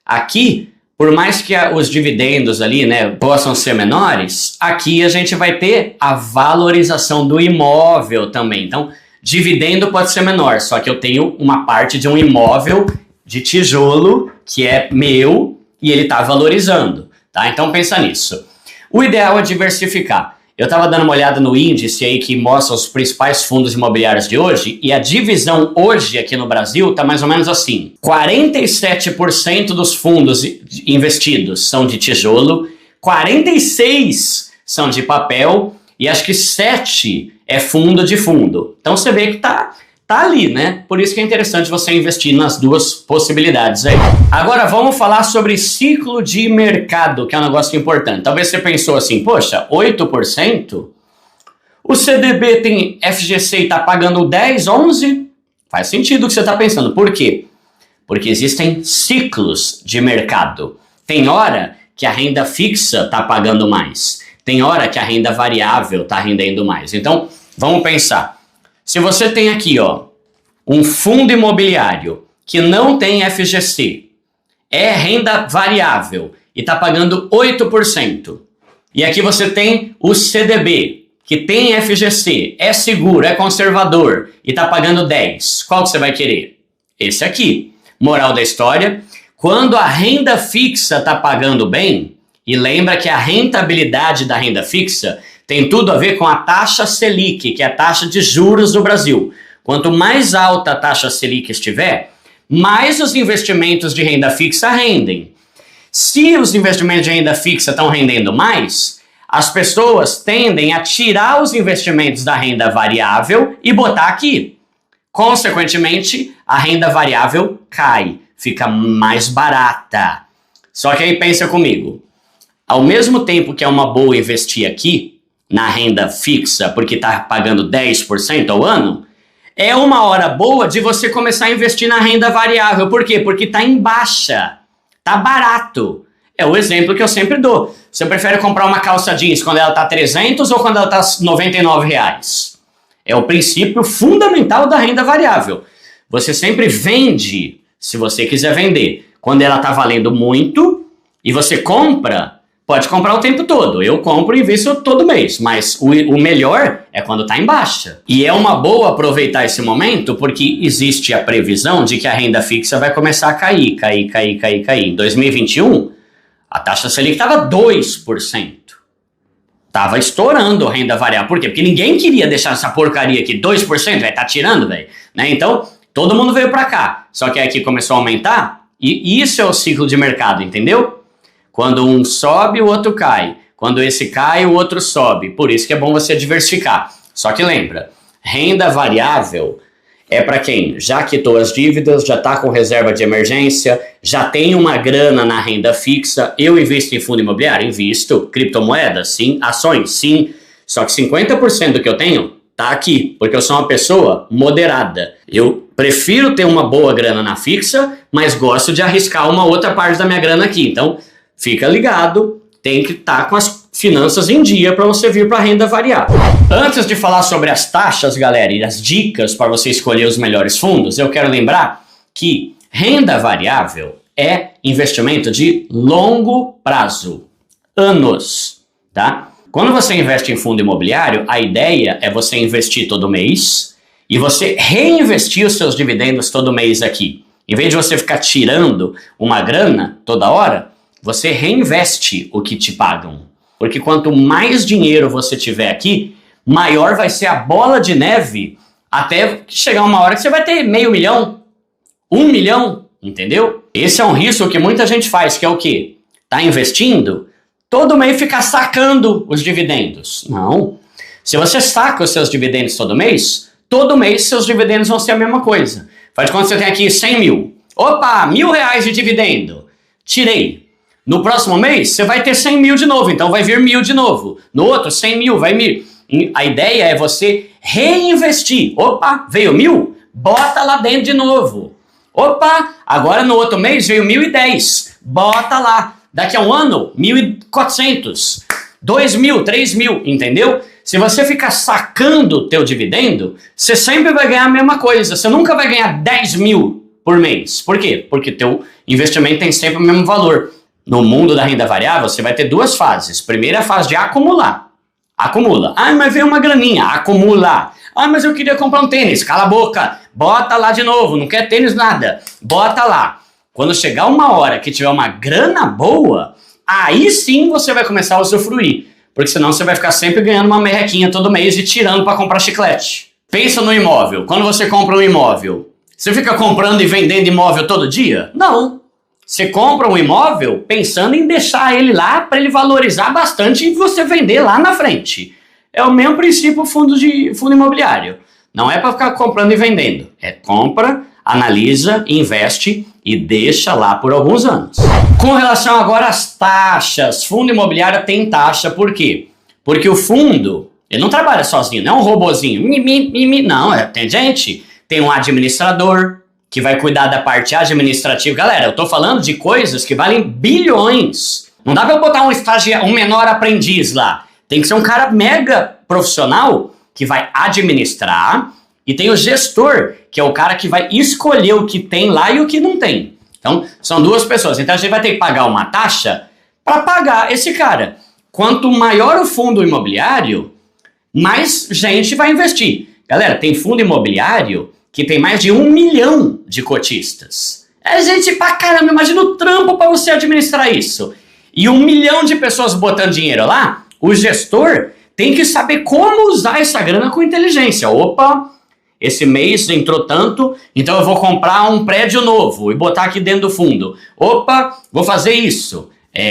aqui, por mais que os dividendos ali, né, possam ser menores, aqui a gente vai ter a valorização do imóvel também. Então, dividendo pode ser menor, só que eu tenho uma parte de um imóvel de tijolo que é meu e ele está valorizando. Tá? Então pensa nisso. O ideal é diversificar. Eu estava dando uma olhada no índice aí que mostra os principais fundos imobiliários de hoje e a divisão hoje aqui no Brasil está mais ou menos assim. 47% dos fundos investidos são de tijolo, 46% são de papel e acho que 7% é fundo de fundo. Então você vê que tá ali, né? Por isso que é interessante você investir nas duas possibilidades aí. Agora vamos falar sobre ciclo de mercado, que é um negócio importante. Talvez você pensou assim, poxa, 8%? O CDB tem FGC e está pagando 10, 11? Faz sentido o que você está pensando. Por quê? Porque existem ciclos de mercado. Tem hora que a renda fixa está pagando mais. Tem hora que a renda variável está rendendo mais. Então, vamos pensar. Se você tem aqui, ó, um fundo imobiliário que não tem FGC, é renda variável e está pagando 8%. E aqui você tem o CDB, que tem FGC, é seguro, é conservador e está pagando 10%. Qual que você vai querer? Esse aqui. Moral da história, quando a renda fixa está pagando bem E lembra que a rentabilidade da renda fixa tem tudo a ver com a taxa Selic, que é a taxa de juros do Brasil. Quanto mais alta a taxa Selic estiver, mais os investimentos de renda fixa rendem. Se os investimentos de renda fixa estão rendendo mais, as pessoas tendem a tirar os investimentos da renda variável e botar aqui. Consequentemente, a renda variável cai, fica mais barata. Só que aí pensa comigo, ao mesmo tempo que é uma boa investir aqui, na renda fixa, porque está pagando 10% ao ano, é uma hora boa de você começar a investir na renda variável. Por quê? Porque está em baixa, está barato. É o exemplo que eu sempre dou. Você prefere comprar uma calça jeans quando ela está 300 ou quando ela está 99 reais? É o princípio fundamental da renda variável. Você sempre vende, se você quiser vender, quando ela está valendo muito, e você compra, pode comprar o tempo todo. Eu compro e invisto todo mês, mas o melhor é quando está em baixa. E é uma boa aproveitar esse momento, porque existe a previsão de que a renda fixa vai começar a cair. Em 2021, a taxa Selic estava 2%. Tava estourando a renda variável. Por quê? Porque ninguém queria deixar essa porcaria aqui. 2%, velho, tá tirando, velho. Né? Então, todo mundo veio pra cá. Só que aqui começou a aumentar. E isso é o ciclo de mercado, entendeu? Quando um sobe, o outro cai. Quando esse cai, o outro sobe. Por isso que é bom você diversificar. Só que lembra, renda variável é para quem já quitou as dívidas, já está com reserva de emergência, já tem uma grana na renda fixa. Eu invisto em fundo imobiliário? Invisto. Criptomoedas? Sim. Ações? Sim. Só que 50% do que eu tenho tá aqui, porque eu sou uma pessoa moderada. Eu prefiro ter uma boa grana na fixa, mas gosto de arriscar uma outra parte da minha grana aqui. Então, fica ligado, tem que estar com as finanças em dia para você vir para a renda variável. Antes de falar sobre as taxas, galera, e as dicas para você escolher os melhores fundos, eu quero lembrar que renda variável é investimento de longo prazo, anos, tá? Quando você investe em fundo imobiliário, a ideia é você investir todo mês e você reinvestir os seus dividendos todo mês aqui. Em vez de você ficar tirando uma grana toda hora, você reinveste o que te pagam. Porque quanto mais dinheiro você tiver aqui, maior vai ser a bola de neve até chegar uma hora que você vai ter 500 mil, 1 milhão, entendeu? Esse é um risco que muita gente faz, que é o quê? Tá investindo, todo mês ficar sacando os dividendos. Não. Se você saca os seus dividendos todo mês seus dividendos vão ser a mesma coisa. Faz quando você tem aqui 100 mil. Opa, R$1.000 de dividendo. Tirei. No próximo mês, você vai ter 100 mil de novo, então vai vir 1.000 de novo. No outro, 100 mil, vai 1.000. A ideia é você reinvestir. Opa, veio 1.000? Bota lá dentro de novo. Opa, agora no outro mês veio 1.010. Bota lá. Daqui a um ano, 1.400. 2.000, 3.000, entendeu? Se você ficar sacando o teu dividendo, você sempre vai ganhar a mesma coisa. Você nunca vai ganhar 10 mil por mês. Por quê? Porque teu investimento tem sempre o mesmo valor. No mundo da renda variável, você vai ter duas fases. Primeira é a fase de acumular. Acumula. Ah, mas veio uma graninha. Acumula. Ah, mas eu queria comprar um tênis. Cala a boca. Bota lá de novo. Não quer tênis nada. Bota lá. Quando chegar uma hora que tiver uma grana boa, aí sim você vai começar a usufruir. Porque senão você vai ficar sempre ganhando uma merrequinha todo mês e tirando para comprar chiclete. Pensa no imóvel. Quando você compra um imóvel, você fica comprando e vendendo imóvel todo dia? Não. Você compra um imóvel pensando em deixar ele lá para ele valorizar bastante e você vender lá na frente. É o mesmo princípio fundo imobiliário. Não é para ficar comprando e vendendo. É compra, analisa, investe e deixa lá por alguns anos. Com relação agora às taxas, fundo imobiliário tem taxa, por quê? Porque o fundo, ele não trabalha sozinho, não é um robozinho. Não, tem gente, tem um administrador, que vai cuidar da parte administrativa. Galera, eu tô falando de coisas que valem bilhões. Não dá pra eu botar um menor aprendiz lá. Tem que ser um cara mega profissional que vai administrar e tem o gestor, que é o cara que vai escolher o que tem lá e o que não tem. Então, são duas pessoas. Então, a gente vai ter que pagar uma taxa para pagar esse cara. Quanto maior o fundo imobiliário, mais gente vai investir. Galera, tem fundo imobiliário que tem mais de 1 milhão de cotistas. É gente pra caramba, imagina o trampo pra você administrar isso. e 1 milhão de pessoas botando dinheiro lá, o gestor tem que saber como usar essa grana com inteligência. Opa, esse mês entrou tanto, então eu vou comprar um prédio novo e botar aqui dentro do fundo. Opa, vou fazer isso.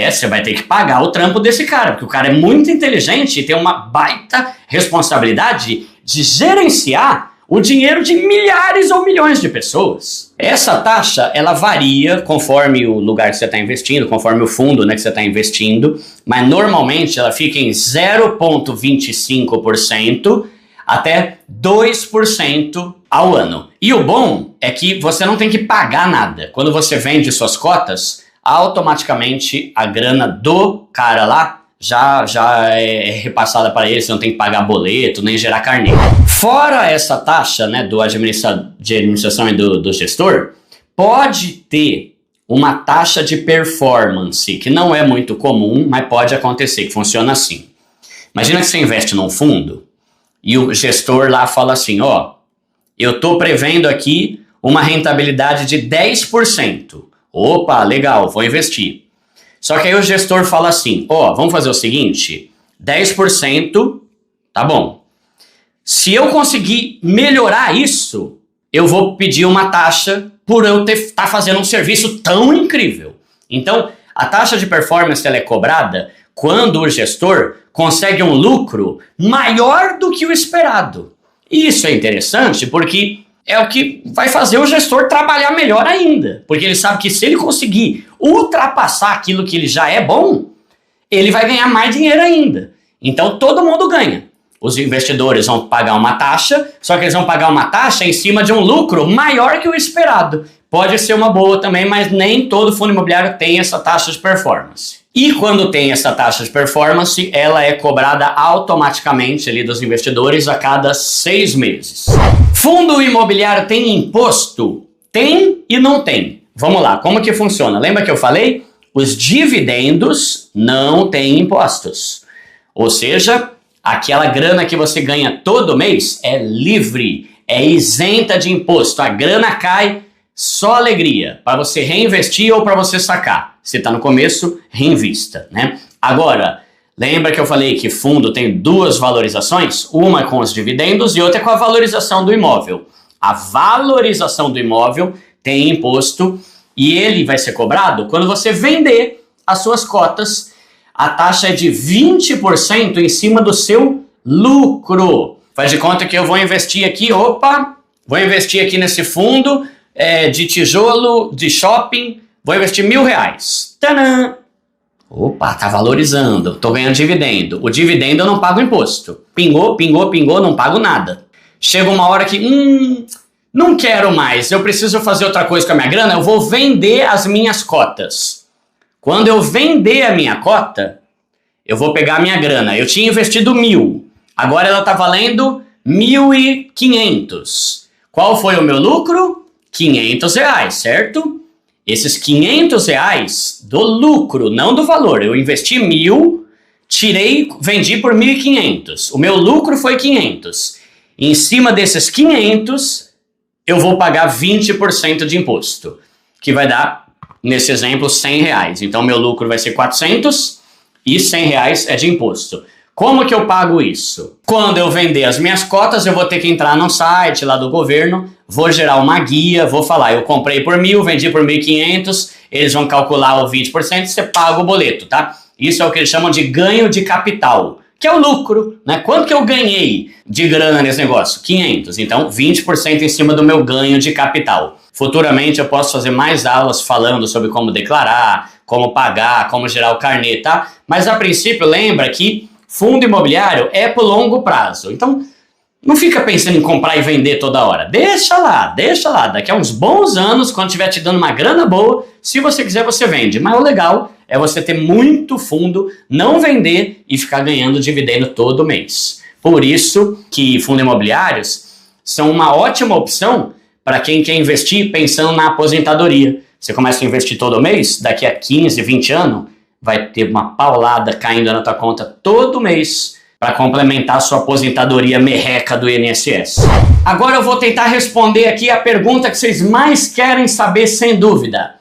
Você vai ter que pagar o trampo desse cara, porque o cara é muito inteligente e tem uma baita responsabilidade de gerenciar o dinheiro de milhares ou milhões de pessoas. Essa taxa, ela varia conforme o lugar que você está investindo, conforme o fundo, né, que você está investindo, mas normalmente ela fica em 0,25% até 2% ao ano. E o bom é que você não tem que pagar nada. Quando você vende suas cotas, automaticamente a grana do cara lá já é repassada para ele, você não tem que pagar boleto, nem gerar carnê. Fora essa taxa, né, de administração e do gestor, pode ter uma taxa de performance, que não é muito comum, mas pode acontecer, que funciona assim. Imagina que você investe num fundo e o gestor lá fala assim, ó, eu estou prevendo aqui uma rentabilidade de 10%. Opa, legal, vou investir. Só que aí o gestor fala assim, ó, vamos fazer o seguinte, 10%, tá bom. Se eu conseguir melhorar isso, eu vou pedir uma taxa por eu estar fazendo um serviço tão incrível. Então, a taxa de performance ela é cobrada quando o gestor consegue um lucro maior do que o esperado. E isso é interessante porque é o que vai fazer o gestor trabalhar melhor ainda. Porque ele sabe que se ele conseguir ultrapassar aquilo que ele já é bom, ele vai ganhar mais dinheiro ainda. Então todo mundo ganha. Os investidores vão pagar uma taxa, só que eles vão pagar uma taxa em cima de um lucro maior que o esperado. Pode ser uma boa também, mas nem todo fundo imobiliário tem essa taxa de performance. E quando tem essa taxa de performance, ela é cobrada automaticamente ali dos investidores a cada 6 meses. Fundo imobiliário tem imposto? Tem e não tem. Vamos lá, como que funciona? Lembra que eu falei? Os dividendos não têm impostos. Ou seja, aquela grana que você ganha todo mês é livre, é isenta de imposto. A grana cai, só alegria, para você reinvestir ou para você sacar. Se está no começo, reinvista, né? Agora, lembra que eu falei que fundo tem 2 valorizações? Uma com os dividendos e outra com a valorização do imóvel. A valorização do imóvel tem imposto e ele vai ser cobrado quando você vender as suas cotas. A taxa é de 20% em cima do seu lucro. Faz de conta que eu vou investir aqui, vou investir aqui nesse fundo de tijolo, de shopping, vou investir R$1.000. Tadã! Opa, tá valorizando, tô ganhando dividendo. O dividendo eu não pago imposto. Pingou, não pago nada. Chega uma hora que, não quero mais, eu preciso fazer outra coisa com a minha grana, eu vou vender as minhas cotas. Quando eu vender a minha cota, eu vou pegar a minha grana. Eu tinha investido 1.000, agora ela tá valendo 1.500. Qual foi o meu lucro? R$500, certo? Esses R$500 do lucro, não do valor. Eu investi 1.000, vendi por 1.500. O meu lucro foi 500. Em cima desses 500, eu vou pagar 20% de imposto, que vai dar, nesse exemplo, R$100. Então, meu lucro vai ser 400 e R$100 é de imposto. Como que eu pago isso? Quando eu vender as minhas cotas, eu vou ter que entrar no site lá do governo, vou gerar uma guia, vou falar, eu comprei por 1.000, vendi por 1.500, eles vão calcular o 20% e você paga o boleto, tá? Isso é o que eles chamam de ganho de capital, que é o lucro, né? Quanto que eu ganhei de grana nesse negócio? 500, então 20% em cima do meu ganho de capital. Futuramente eu posso fazer mais aulas falando sobre como declarar, como pagar, como gerar o carnê, tá? Mas a princípio lembra que fundo imobiliário é por longo prazo. Então, não fica pensando em comprar e vender toda hora. Deixa lá. Daqui a uns bons anos, quando estiver te dando uma grana boa, se você quiser, você vende. Mas o legal é você ter muito fundo, não vender e ficar ganhando dividendo todo mês. Por isso que fundos imobiliários são uma ótima opção para quem quer investir pensando na aposentadoria. Você começa a investir todo mês, daqui a 15, 20 anos, vai ter uma paulada caindo na tua conta todo mês para complementar a sua aposentadoria merreca do INSS. Agora eu vou tentar responder aqui a pergunta que vocês mais querem saber sem dúvida.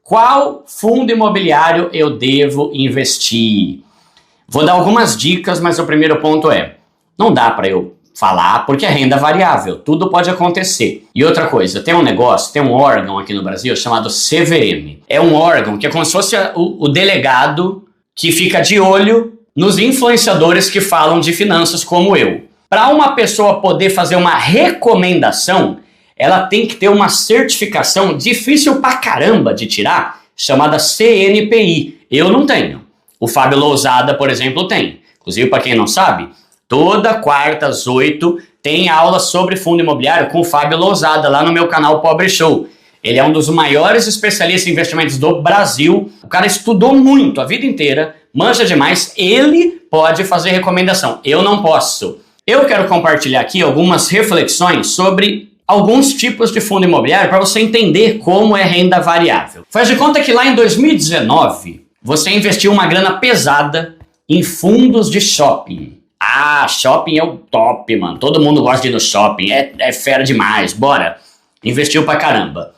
Qual fundo imobiliário eu devo investir? Vou dar algumas dicas, mas o primeiro ponto é, não dá para eu falar porque é renda variável, tudo pode acontecer. E outra coisa, tem um órgão aqui no Brasil chamado CVM. É um órgão que é como se fosse o delegado que fica de olho nos influenciadores que falam de finanças como eu. Para uma pessoa poder fazer uma recomendação, ela tem que ter uma certificação difícil pra caramba de tirar, chamada CNPI. Eu não tenho. O Fábio Lousada, por exemplo, tem. Inclusive, para quem não sabe, toda quarta às 8 tem aula sobre fundo imobiliário com o Fábio Lousada lá no meu canal Pobre Show. Ele é um dos maiores especialistas em investimentos do Brasil. O cara estudou muito a vida inteira, manja demais. Ele pode fazer recomendação. Eu não posso. Eu quero compartilhar aqui algumas reflexões sobre alguns tipos de fundo imobiliário para você entender como é renda variável. Faz de conta que lá em 2019, você investiu uma grana pesada em fundos de shopping. Ah, shopping é o top, mano. Todo mundo gosta de ir no shopping. É fera demais. Bora. Investiu pra caramba.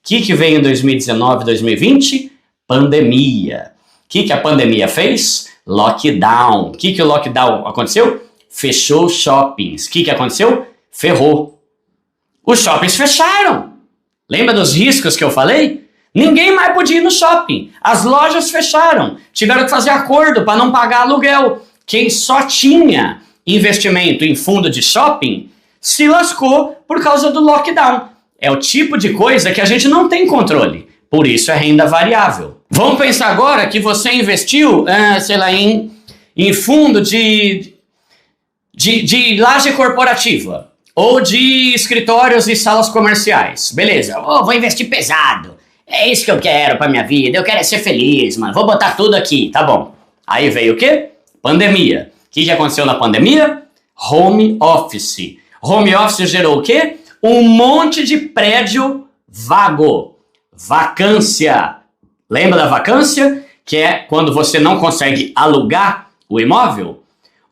O que veio em 2019, 2020? Pandemia. O que a pandemia fez? Lockdown. O que o lockdown aconteceu? Fechou shoppings. O que aconteceu? Ferrou. Os shoppings fecharam. Lembra dos riscos que eu falei? Ninguém mais podia ir no shopping. As lojas fecharam. Tiveram que fazer acordo para não pagar aluguel. Quem só tinha investimento em fundo de shopping se lascou por causa do lockdown. É o tipo de coisa que a gente não tem controle. Por isso é renda variável. Vamos pensar agora que você investiu, em fundo de laje corporativa. Ou de escritórios e salas comerciais. Beleza, vou investir pesado. É isso que eu quero pra minha vida. Eu quero ser feliz, mano. Vou botar tudo aqui, tá bom. Aí veio o quê? Pandemia. O que aconteceu na pandemia? Home office. Home office gerou o quê? Um monte de prédio vago. Vacância. Lembra da vacância? Que é quando você não consegue alugar o imóvel?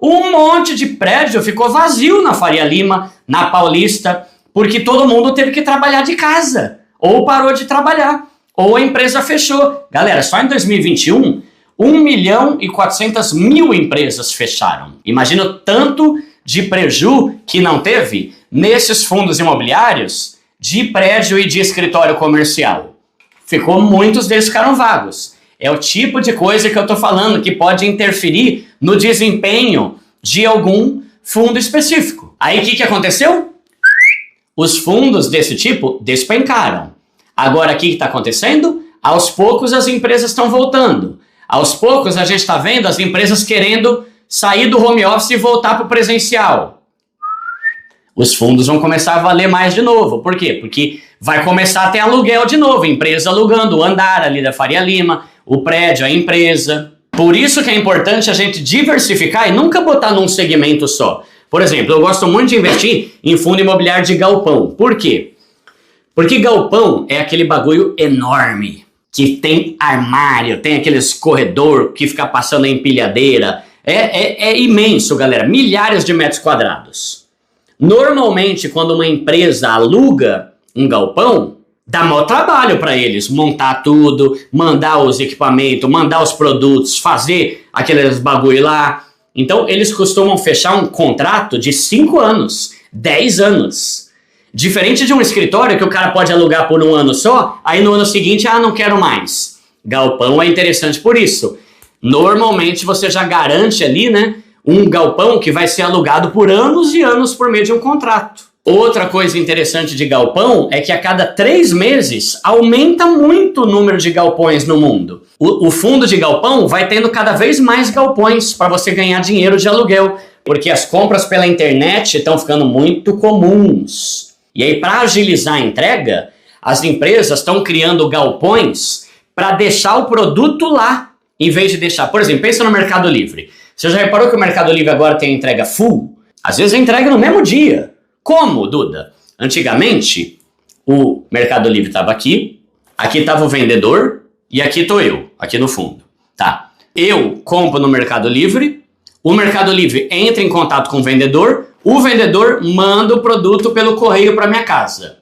Um monte de prédio ficou vazio na Faria Lima, na Paulista, porque todo mundo teve que trabalhar de casa. Ou parou de trabalhar. Ou a empresa fechou. Galera, só em 2021, 1.400.000 empresas fecharam. Imagina o tanto de preju que não teve nesses fundos imobiliários de prédio e de escritório comercial. Muitos deles ficaram vagos. É o tipo de coisa que eu tô falando que pode interferir no desempenho de algum fundo específico. Aí o que aconteceu? Os fundos desse tipo despencaram. Agora o que está acontecendo? Aos poucos as empresas estão voltando. Aos poucos a gente está vendo as empresas querendo sair do home office e voltar para o presencial. Os fundos vão começar a valer mais de novo. Por quê? Porque vai começar a ter aluguel de novo. Empresa alugando o andar ali da Faria Lima, o prédio, a empresa. Por isso que é importante a gente diversificar e nunca botar num segmento só. Por exemplo, eu gosto muito de investir em fundo imobiliário de galpão. Por quê? Porque galpão é aquele bagulho enorme, que tem armário, tem aqueles corredor que fica passando a empilhadeira. É imenso, galera. Milhares de metros quadrados. Normalmente, quando uma empresa aluga um galpão, dá maior trabalho para eles montar tudo, mandar os equipamentos, mandar os produtos, fazer aqueles bagulho lá. Então, eles costumam fechar um contrato de 5 anos, 10 anos. Diferente de um escritório que o cara pode alugar por um ano só, aí no ano seguinte, não quero mais. Galpão é interessante por isso. Normalmente, você já garante ali, né, um galpão que vai ser alugado por anos e anos por meio de um contrato. Outra coisa interessante de galpão é que a cada 3 meses aumenta muito o número de galpões no mundo. O fundo de galpão vai tendo cada vez mais galpões para você ganhar dinheiro de aluguel, porque as compras pela internet estão ficando muito comuns. E aí, para agilizar a entrega, as empresas estão criando galpões para deixar o produto lá, em vez de deixar... Por exemplo, pensa no Mercado Livre. Você já reparou que o Mercado Livre agora tem a entrega full? Às vezes a entrega no mesmo dia. Como, Duda? Antigamente, o Mercado Livre estava aqui estava o vendedor e aqui estou eu, aqui no fundo. Tá. Eu compro no Mercado Livre, o Mercado Livre entra em contato com o vendedor manda o produto pelo correio para minha casa.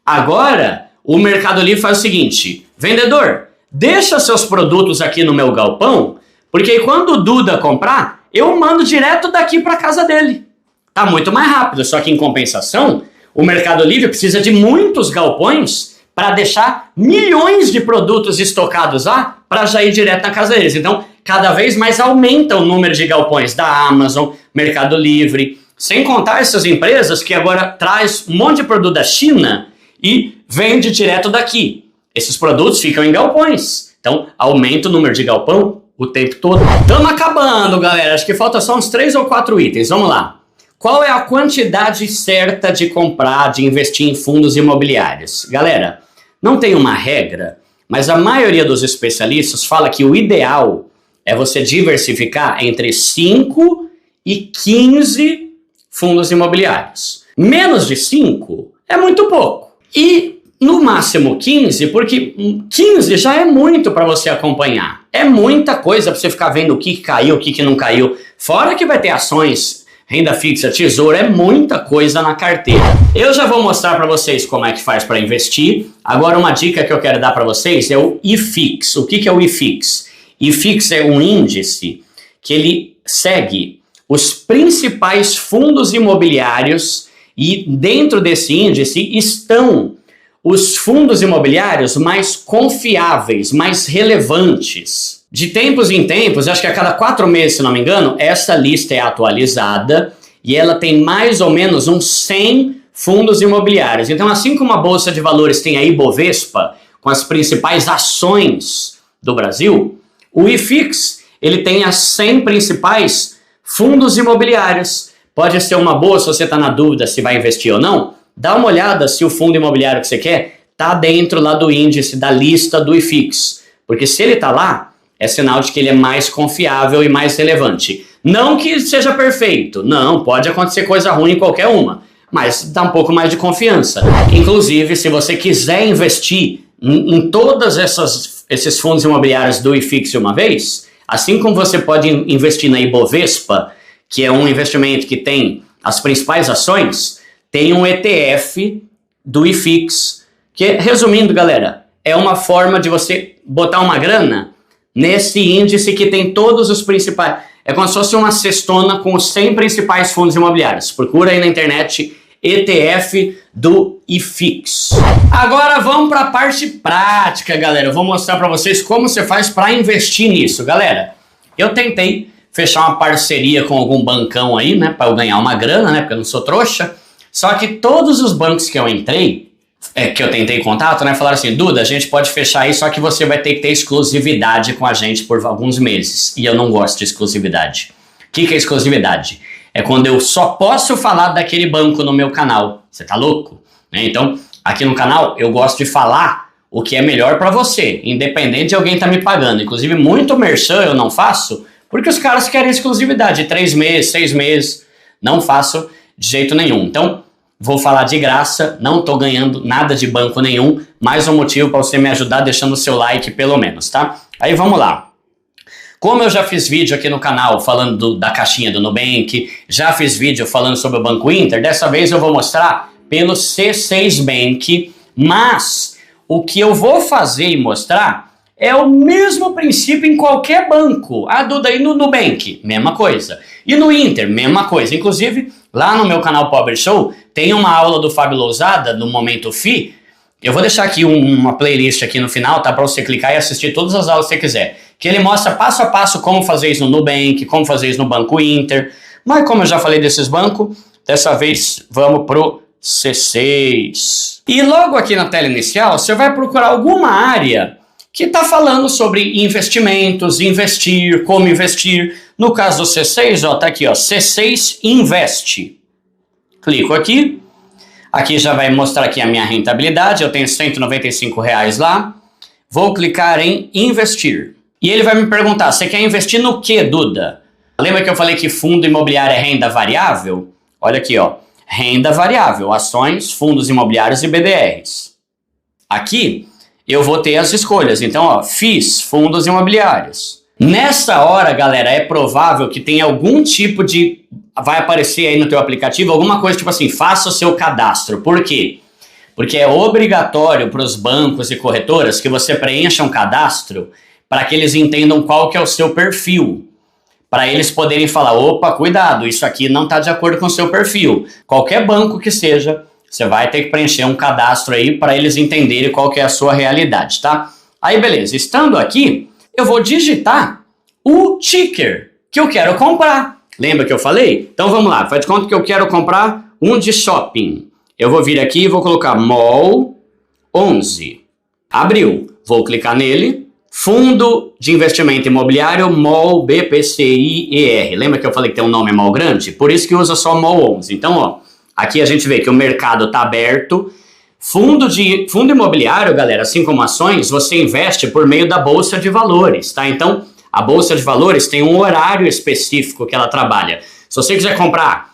Agora, o Mercado Livre faz o seguinte: vendedor, deixa seus produtos aqui no meu galpão, porque quando o Duda comprar, eu mando direto daqui para casa dele. Tá muito mais rápido, só que em compensação, o Mercado Livre precisa de muitos galpões para deixar milhões de produtos estocados lá para já ir direto na casa deles. Então, cada vez mais aumenta o número de galpões da Amazon, Mercado Livre, sem contar essas empresas que agora traz um monte de produto da China e vende direto daqui. Esses produtos ficam em galpões. Então, aumenta o número de galpão o tempo todo. Estamos acabando, galera. Acho que falta só uns 3 ou 4 itens. Vamos lá. Qual é a quantidade certa de comprar, de investir em fundos imobiliários? Galera, não tem uma regra, mas a maioria dos especialistas fala que o ideal é você diversificar entre 5 e 15 fundos imobiliários. Menos de 5 é muito pouco. E no máximo 15, porque 15 já é muito para você acompanhar. É muita coisa para você ficar vendo o que caiu, o que não caiu. Fora que vai ter ações, renda fixa, tesouro, é muita coisa na carteira. Eu já vou mostrar para vocês como é que faz para investir. Agora uma dica que eu quero dar para vocês é o IFIX. O que é o IFIX? IFIX é um índice que ele segue os principais fundos imobiliários e dentro desse índice estão os fundos imobiliários mais confiáveis, mais relevantes. De tempos em tempos, acho que a cada 4 meses, se não me engano, essa lista é atualizada e ela tem mais ou menos uns 100 fundos imobiliários. Então, assim como a Bolsa de Valores tem a Ibovespa, com as principais ações do Brasil, o IFIX, ele tem as 100 principais fundos imobiliários. Pode ser uma boa se você está na dúvida se vai investir ou não. Dá uma olhada se o fundo imobiliário que você quer está dentro lá do índice, da lista do IFIX. Porque se ele está lá, é sinal de que ele é mais confiável e mais relevante. Não que seja perfeito, não, pode acontecer coisa ruim em qualquer uma, mas dá um pouco mais de confiança. Inclusive, se você quiser investir em todos esses fundos imobiliários do IFIX de uma vez, assim como você pode investir na Ibovespa, que é um investimento que tem as principais ações, tem um ETF do IFIX, que, resumindo, galera, é uma forma de você botar uma grana nesse índice que tem todos os principais. É como se fosse uma cestona com os 100 principais fundos imobiliários. Procura aí na internet ETF do IFIX. Agora vamos para a parte prática, galera. Eu vou mostrar para vocês como você faz para investir nisso. Galera, eu tentei fechar uma parceria com algum bancão aí, né, para eu ganhar uma grana, né, porque eu não sou trouxa. Só que todos os bancos que eu entrei, que eu tentei contato, né, falaram assim: Duda, a gente pode fechar aí, só que você vai ter que ter exclusividade com a gente por alguns meses. E eu não gosto de exclusividade. O que é exclusividade? É quando eu só posso falar daquele banco no meu canal. Você tá louco? Então, aqui no canal, eu gosto de falar o que é melhor para você, independente de alguém tá me pagando. Inclusive, muito merchan eu não faço, porque os caras querem exclusividade, 3 meses, 6 meses. Não faço de jeito nenhum. Então, vou falar de graça, não tô ganhando nada de banco nenhum, mais um motivo para você me ajudar deixando o seu like pelo menos, tá? Aí vamos lá. Como eu já fiz vídeo aqui no canal falando da caixinha do Nubank, já fiz vídeo falando sobre o Banco Inter, dessa vez eu vou mostrar pelo C6 Bank, mas o que eu vou fazer e mostrar é o mesmo princípio em qualquer banco. Ah, Duda, e no Nubank? Mesma coisa. E no Inter? Mesma coisa. Inclusive, lá no meu canal Pobre Show, tem uma aula do Fábio Lousada, no Momento FI. Eu vou deixar aqui uma playlist aqui no final, tá? Para você clicar e assistir todas as aulas que você quiser. Que ele mostra passo a passo como fazer isso no Nubank, como fazer isso no Banco Inter. Mas como eu já falei desses bancos, dessa vez vamos pro C6. E logo aqui na tela inicial, você vai procurar alguma área que está falando sobre investimentos, investir, como investir. No caso do C6, ó, tá aqui, ó, C6 Investe. Clico aqui. Aqui já vai mostrar aqui a minha rentabilidade. Eu tenho R$195 lá. Vou clicar em investir. E ele vai me perguntar, você quer investir no que, Duda? Lembra que eu falei que fundo imobiliário é renda variável? Olha aqui, ó, renda variável, ações, fundos imobiliários e BDRs. Aqui eu vou ter as escolhas. Então, ó, fiz fundos imobiliários. Nessa hora, galera, é provável que tenha algum tipo de... Vai aparecer aí no teu aplicativo alguma coisa tipo assim, faça o seu cadastro. Por quê? Porque é obrigatório para os bancos e corretoras que você preencha um cadastro para que eles entendam qual que é o seu perfil. Para eles poderem falar, opa, cuidado, isso aqui não está de acordo com o seu perfil. Qualquer banco que seja, você vai ter que preencher um cadastro aí para eles entenderem qual que é a sua realidade, tá? Aí, beleza, estando aqui, eu vou digitar o ticker que eu quero comprar. Lembra que eu falei? Então vamos lá, faz de conta que eu quero comprar um de shopping. Eu vou vir aqui e vou colocar MOL 11. Abriu. Vou clicar nele. Fundo de investimento imobiliário MOL BPCI-ER. Lembra que eu falei que tem um nome MOL grande? Por isso que usa só MOL 11. Então, ó, aqui a gente vê que o mercado está aberto. Fundo imobiliário, galera, assim como ações, você investe por meio da Bolsa de Valores, tá? Então, a Bolsa de Valores tem um horário específico que ela trabalha. Se você quiser comprar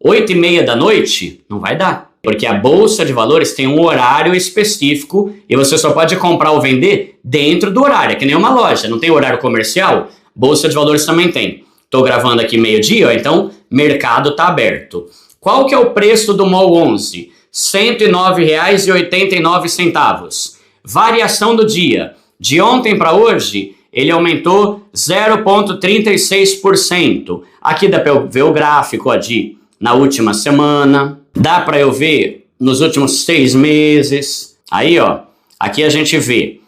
8h30 da noite, não vai dar. Porque a Bolsa de Valores tem um horário específico e você só pode comprar ou vender dentro do horário. É que nem uma loja, não tem horário comercial? Bolsa de Valores também tem. Estou gravando aqui meio-dia, então mercado está aberto. Qual que é o preço do MOL 11? R$ 109,89. Variação do dia. De ontem para hoje, ele aumentou 0,36%. Aqui dá para eu ver o gráfico na última semana. Dá para eu ver nos últimos 6 meses. Aí, ó, aqui a gente vê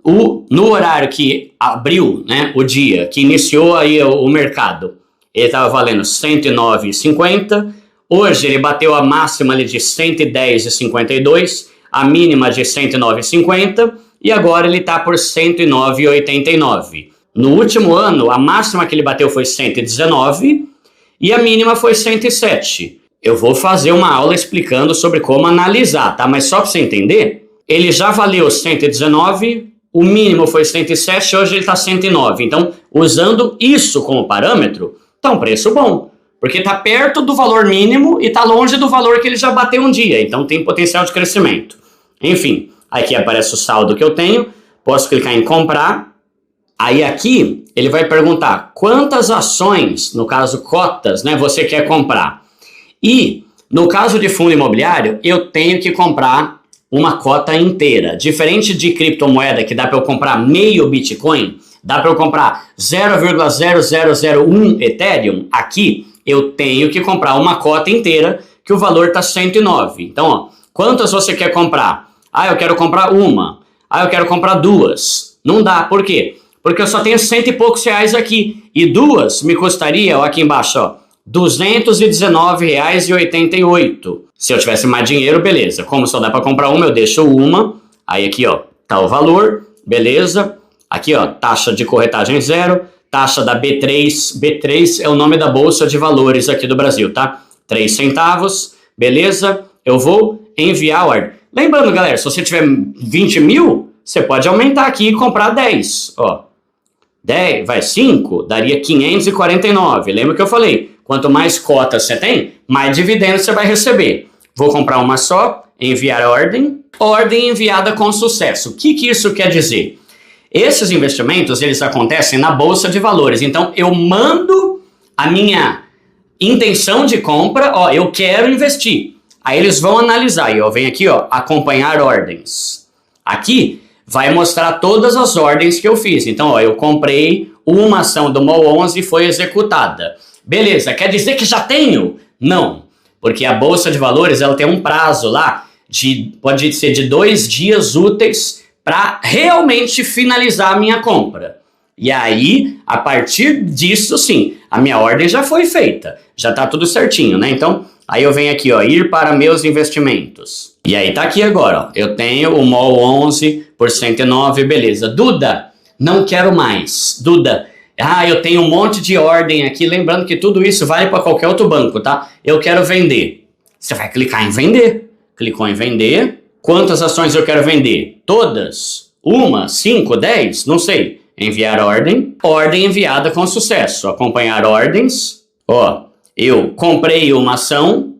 no horário que abriu, né, o dia que iniciou aí o mercado, ele estava valendo 109,50. Hoje ele bateu a máxima ali de 110,52, a mínima de 109,50 e agora ele está por 109,89. No último ano, a máxima que ele bateu foi 119 e a mínima foi 107. Eu vou fazer uma aula explicando sobre como analisar, tá? Mas só para você entender, ele já valeu 119, o mínimo foi 107, hoje ele está 109. Então, usando isso como parâmetro, tá um preço bom. Porque está perto do valor mínimo e está longe do valor que ele já bateu um dia. Então, tem potencial de crescimento. Enfim, aqui aparece o saldo que eu tenho. Posso clicar em comprar. Aí aqui, ele vai perguntar quantas ações, no caso cotas, né, você quer comprar. E, no caso de fundo imobiliário, eu tenho que comprar uma cota inteira. Diferente de criptomoeda, que dá para eu comprar meio Bitcoin, dá para eu comprar 0,0001 Ethereum, aqui eu tenho que comprar uma cota inteira, que o valor está 109. Então, ó, quantas você quer comprar? Ah, eu quero comprar uma. Ah, eu quero comprar duas. Não dá, por quê? Porque eu só tenho 100 e poucos reais aqui. E duas me custaria, ó, aqui embaixo, ó, R$ 219,88. Se eu tivesse mais dinheiro, beleza. Como só dá para comprar uma, eu deixo uma. Aí aqui, ó, tá o valor, beleza. Aqui, ó, taxa de corretagem 0, taxa da B3. B3 é o nome da Bolsa de Valores aqui do Brasil, tá? 3 centavos, beleza. Eu vou enviar a ordem. Lembrando, galera, se você tiver 20 mil, você pode aumentar aqui e comprar 10, ó. 10, vai 5, daria 549. Lembra que eu falei? Quanto mais cotas você tem, mais dividendos você vai receber. Vou comprar uma só, enviar a ordem. Ordem enviada com sucesso. O que isso quer dizer? Esses investimentos, eles acontecem na Bolsa de Valores. Então, eu mando a minha intenção de compra, ó, eu quero investir. Aí eles vão analisar, e ó, vem aqui, ó, acompanhar ordens. Aqui vai mostrar todas as ordens que eu fiz. Então, ó, eu comprei uma ação do MOL 11 e foi executada. Beleza, quer dizer que já tenho? Não, porque a Bolsa de Valores ela tem um prazo lá, pode ser de 2 dias úteis para realmente finalizar a minha compra. E aí, a partir disso, sim, a minha ordem já foi feita, já está tudo certinho, né? Então, aí eu venho aqui, ó, ir para meus investimentos. E aí tá aqui agora, ó, eu tenho o MOL 11 por 109, beleza. Duda, não quero mais. Duda, eu tenho um monte de ordem aqui, lembrando que tudo isso vale para qualquer outro banco, tá? Eu quero vender. Você vai clicar em vender. Clicou em vender. Quantas ações eu quero vender? Todas? 1, 5, 10? Não sei. Enviar ordem. Ordem enviada com sucesso. Acompanhar ordens. Ó, eu comprei uma ação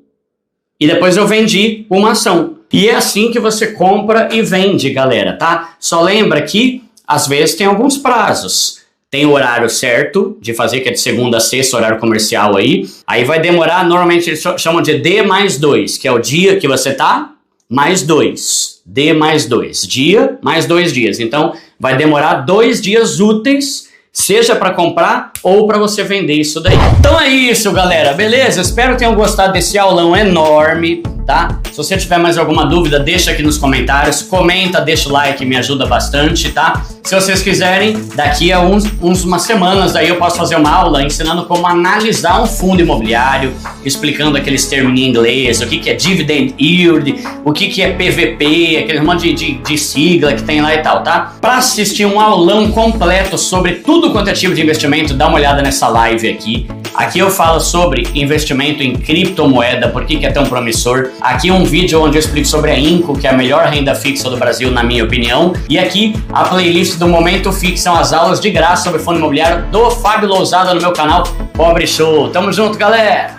e depois eu vendi uma ação. E é assim que você compra e vende, galera, tá? Só lembra que, às vezes, tem alguns prazos. Tem o horário certo de fazer, que é de segunda a sexta, horário comercial aí. Aí vai demorar, normalmente eles chamam de D+2, que é o dia que você tá mais 2. D mais 2. Dia mais 2 dias. Então, vai demorar 2 dias úteis, seja para comprar ou para você vender isso daí. Então é isso, galera. Beleza? Espero que tenham gostado desse aulão enorme, tá? Se você tiver mais alguma dúvida, deixa aqui nos comentários. Comenta, deixa o like, me ajuda bastante, tá? Se vocês quiserem, daqui a umas semanas aí eu posso fazer uma aula ensinando como analisar um fundo imobiliário, explicando aqueles termos em inglês, o que é dividend yield, o que é PVP, aquele monte de sigla que tem lá e tal, tá? Para assistir um aulão completo sobre tudo quanto é tipo de investimento, dá uma olhada nessa live aqui. Aqui eu falo sobre investimento em criptomoeda, por que é tão promissor. Aqui um vídeo onde eu explico sobre a Inco, que é a melhor renda fixa do Brasil, na minha opinião. E aqui a playlist do Momento Fix são as aulas de graça sobre fundo imobiliário do Fábio Lousada no meu canal Pobre Show. Tamo junto, galera!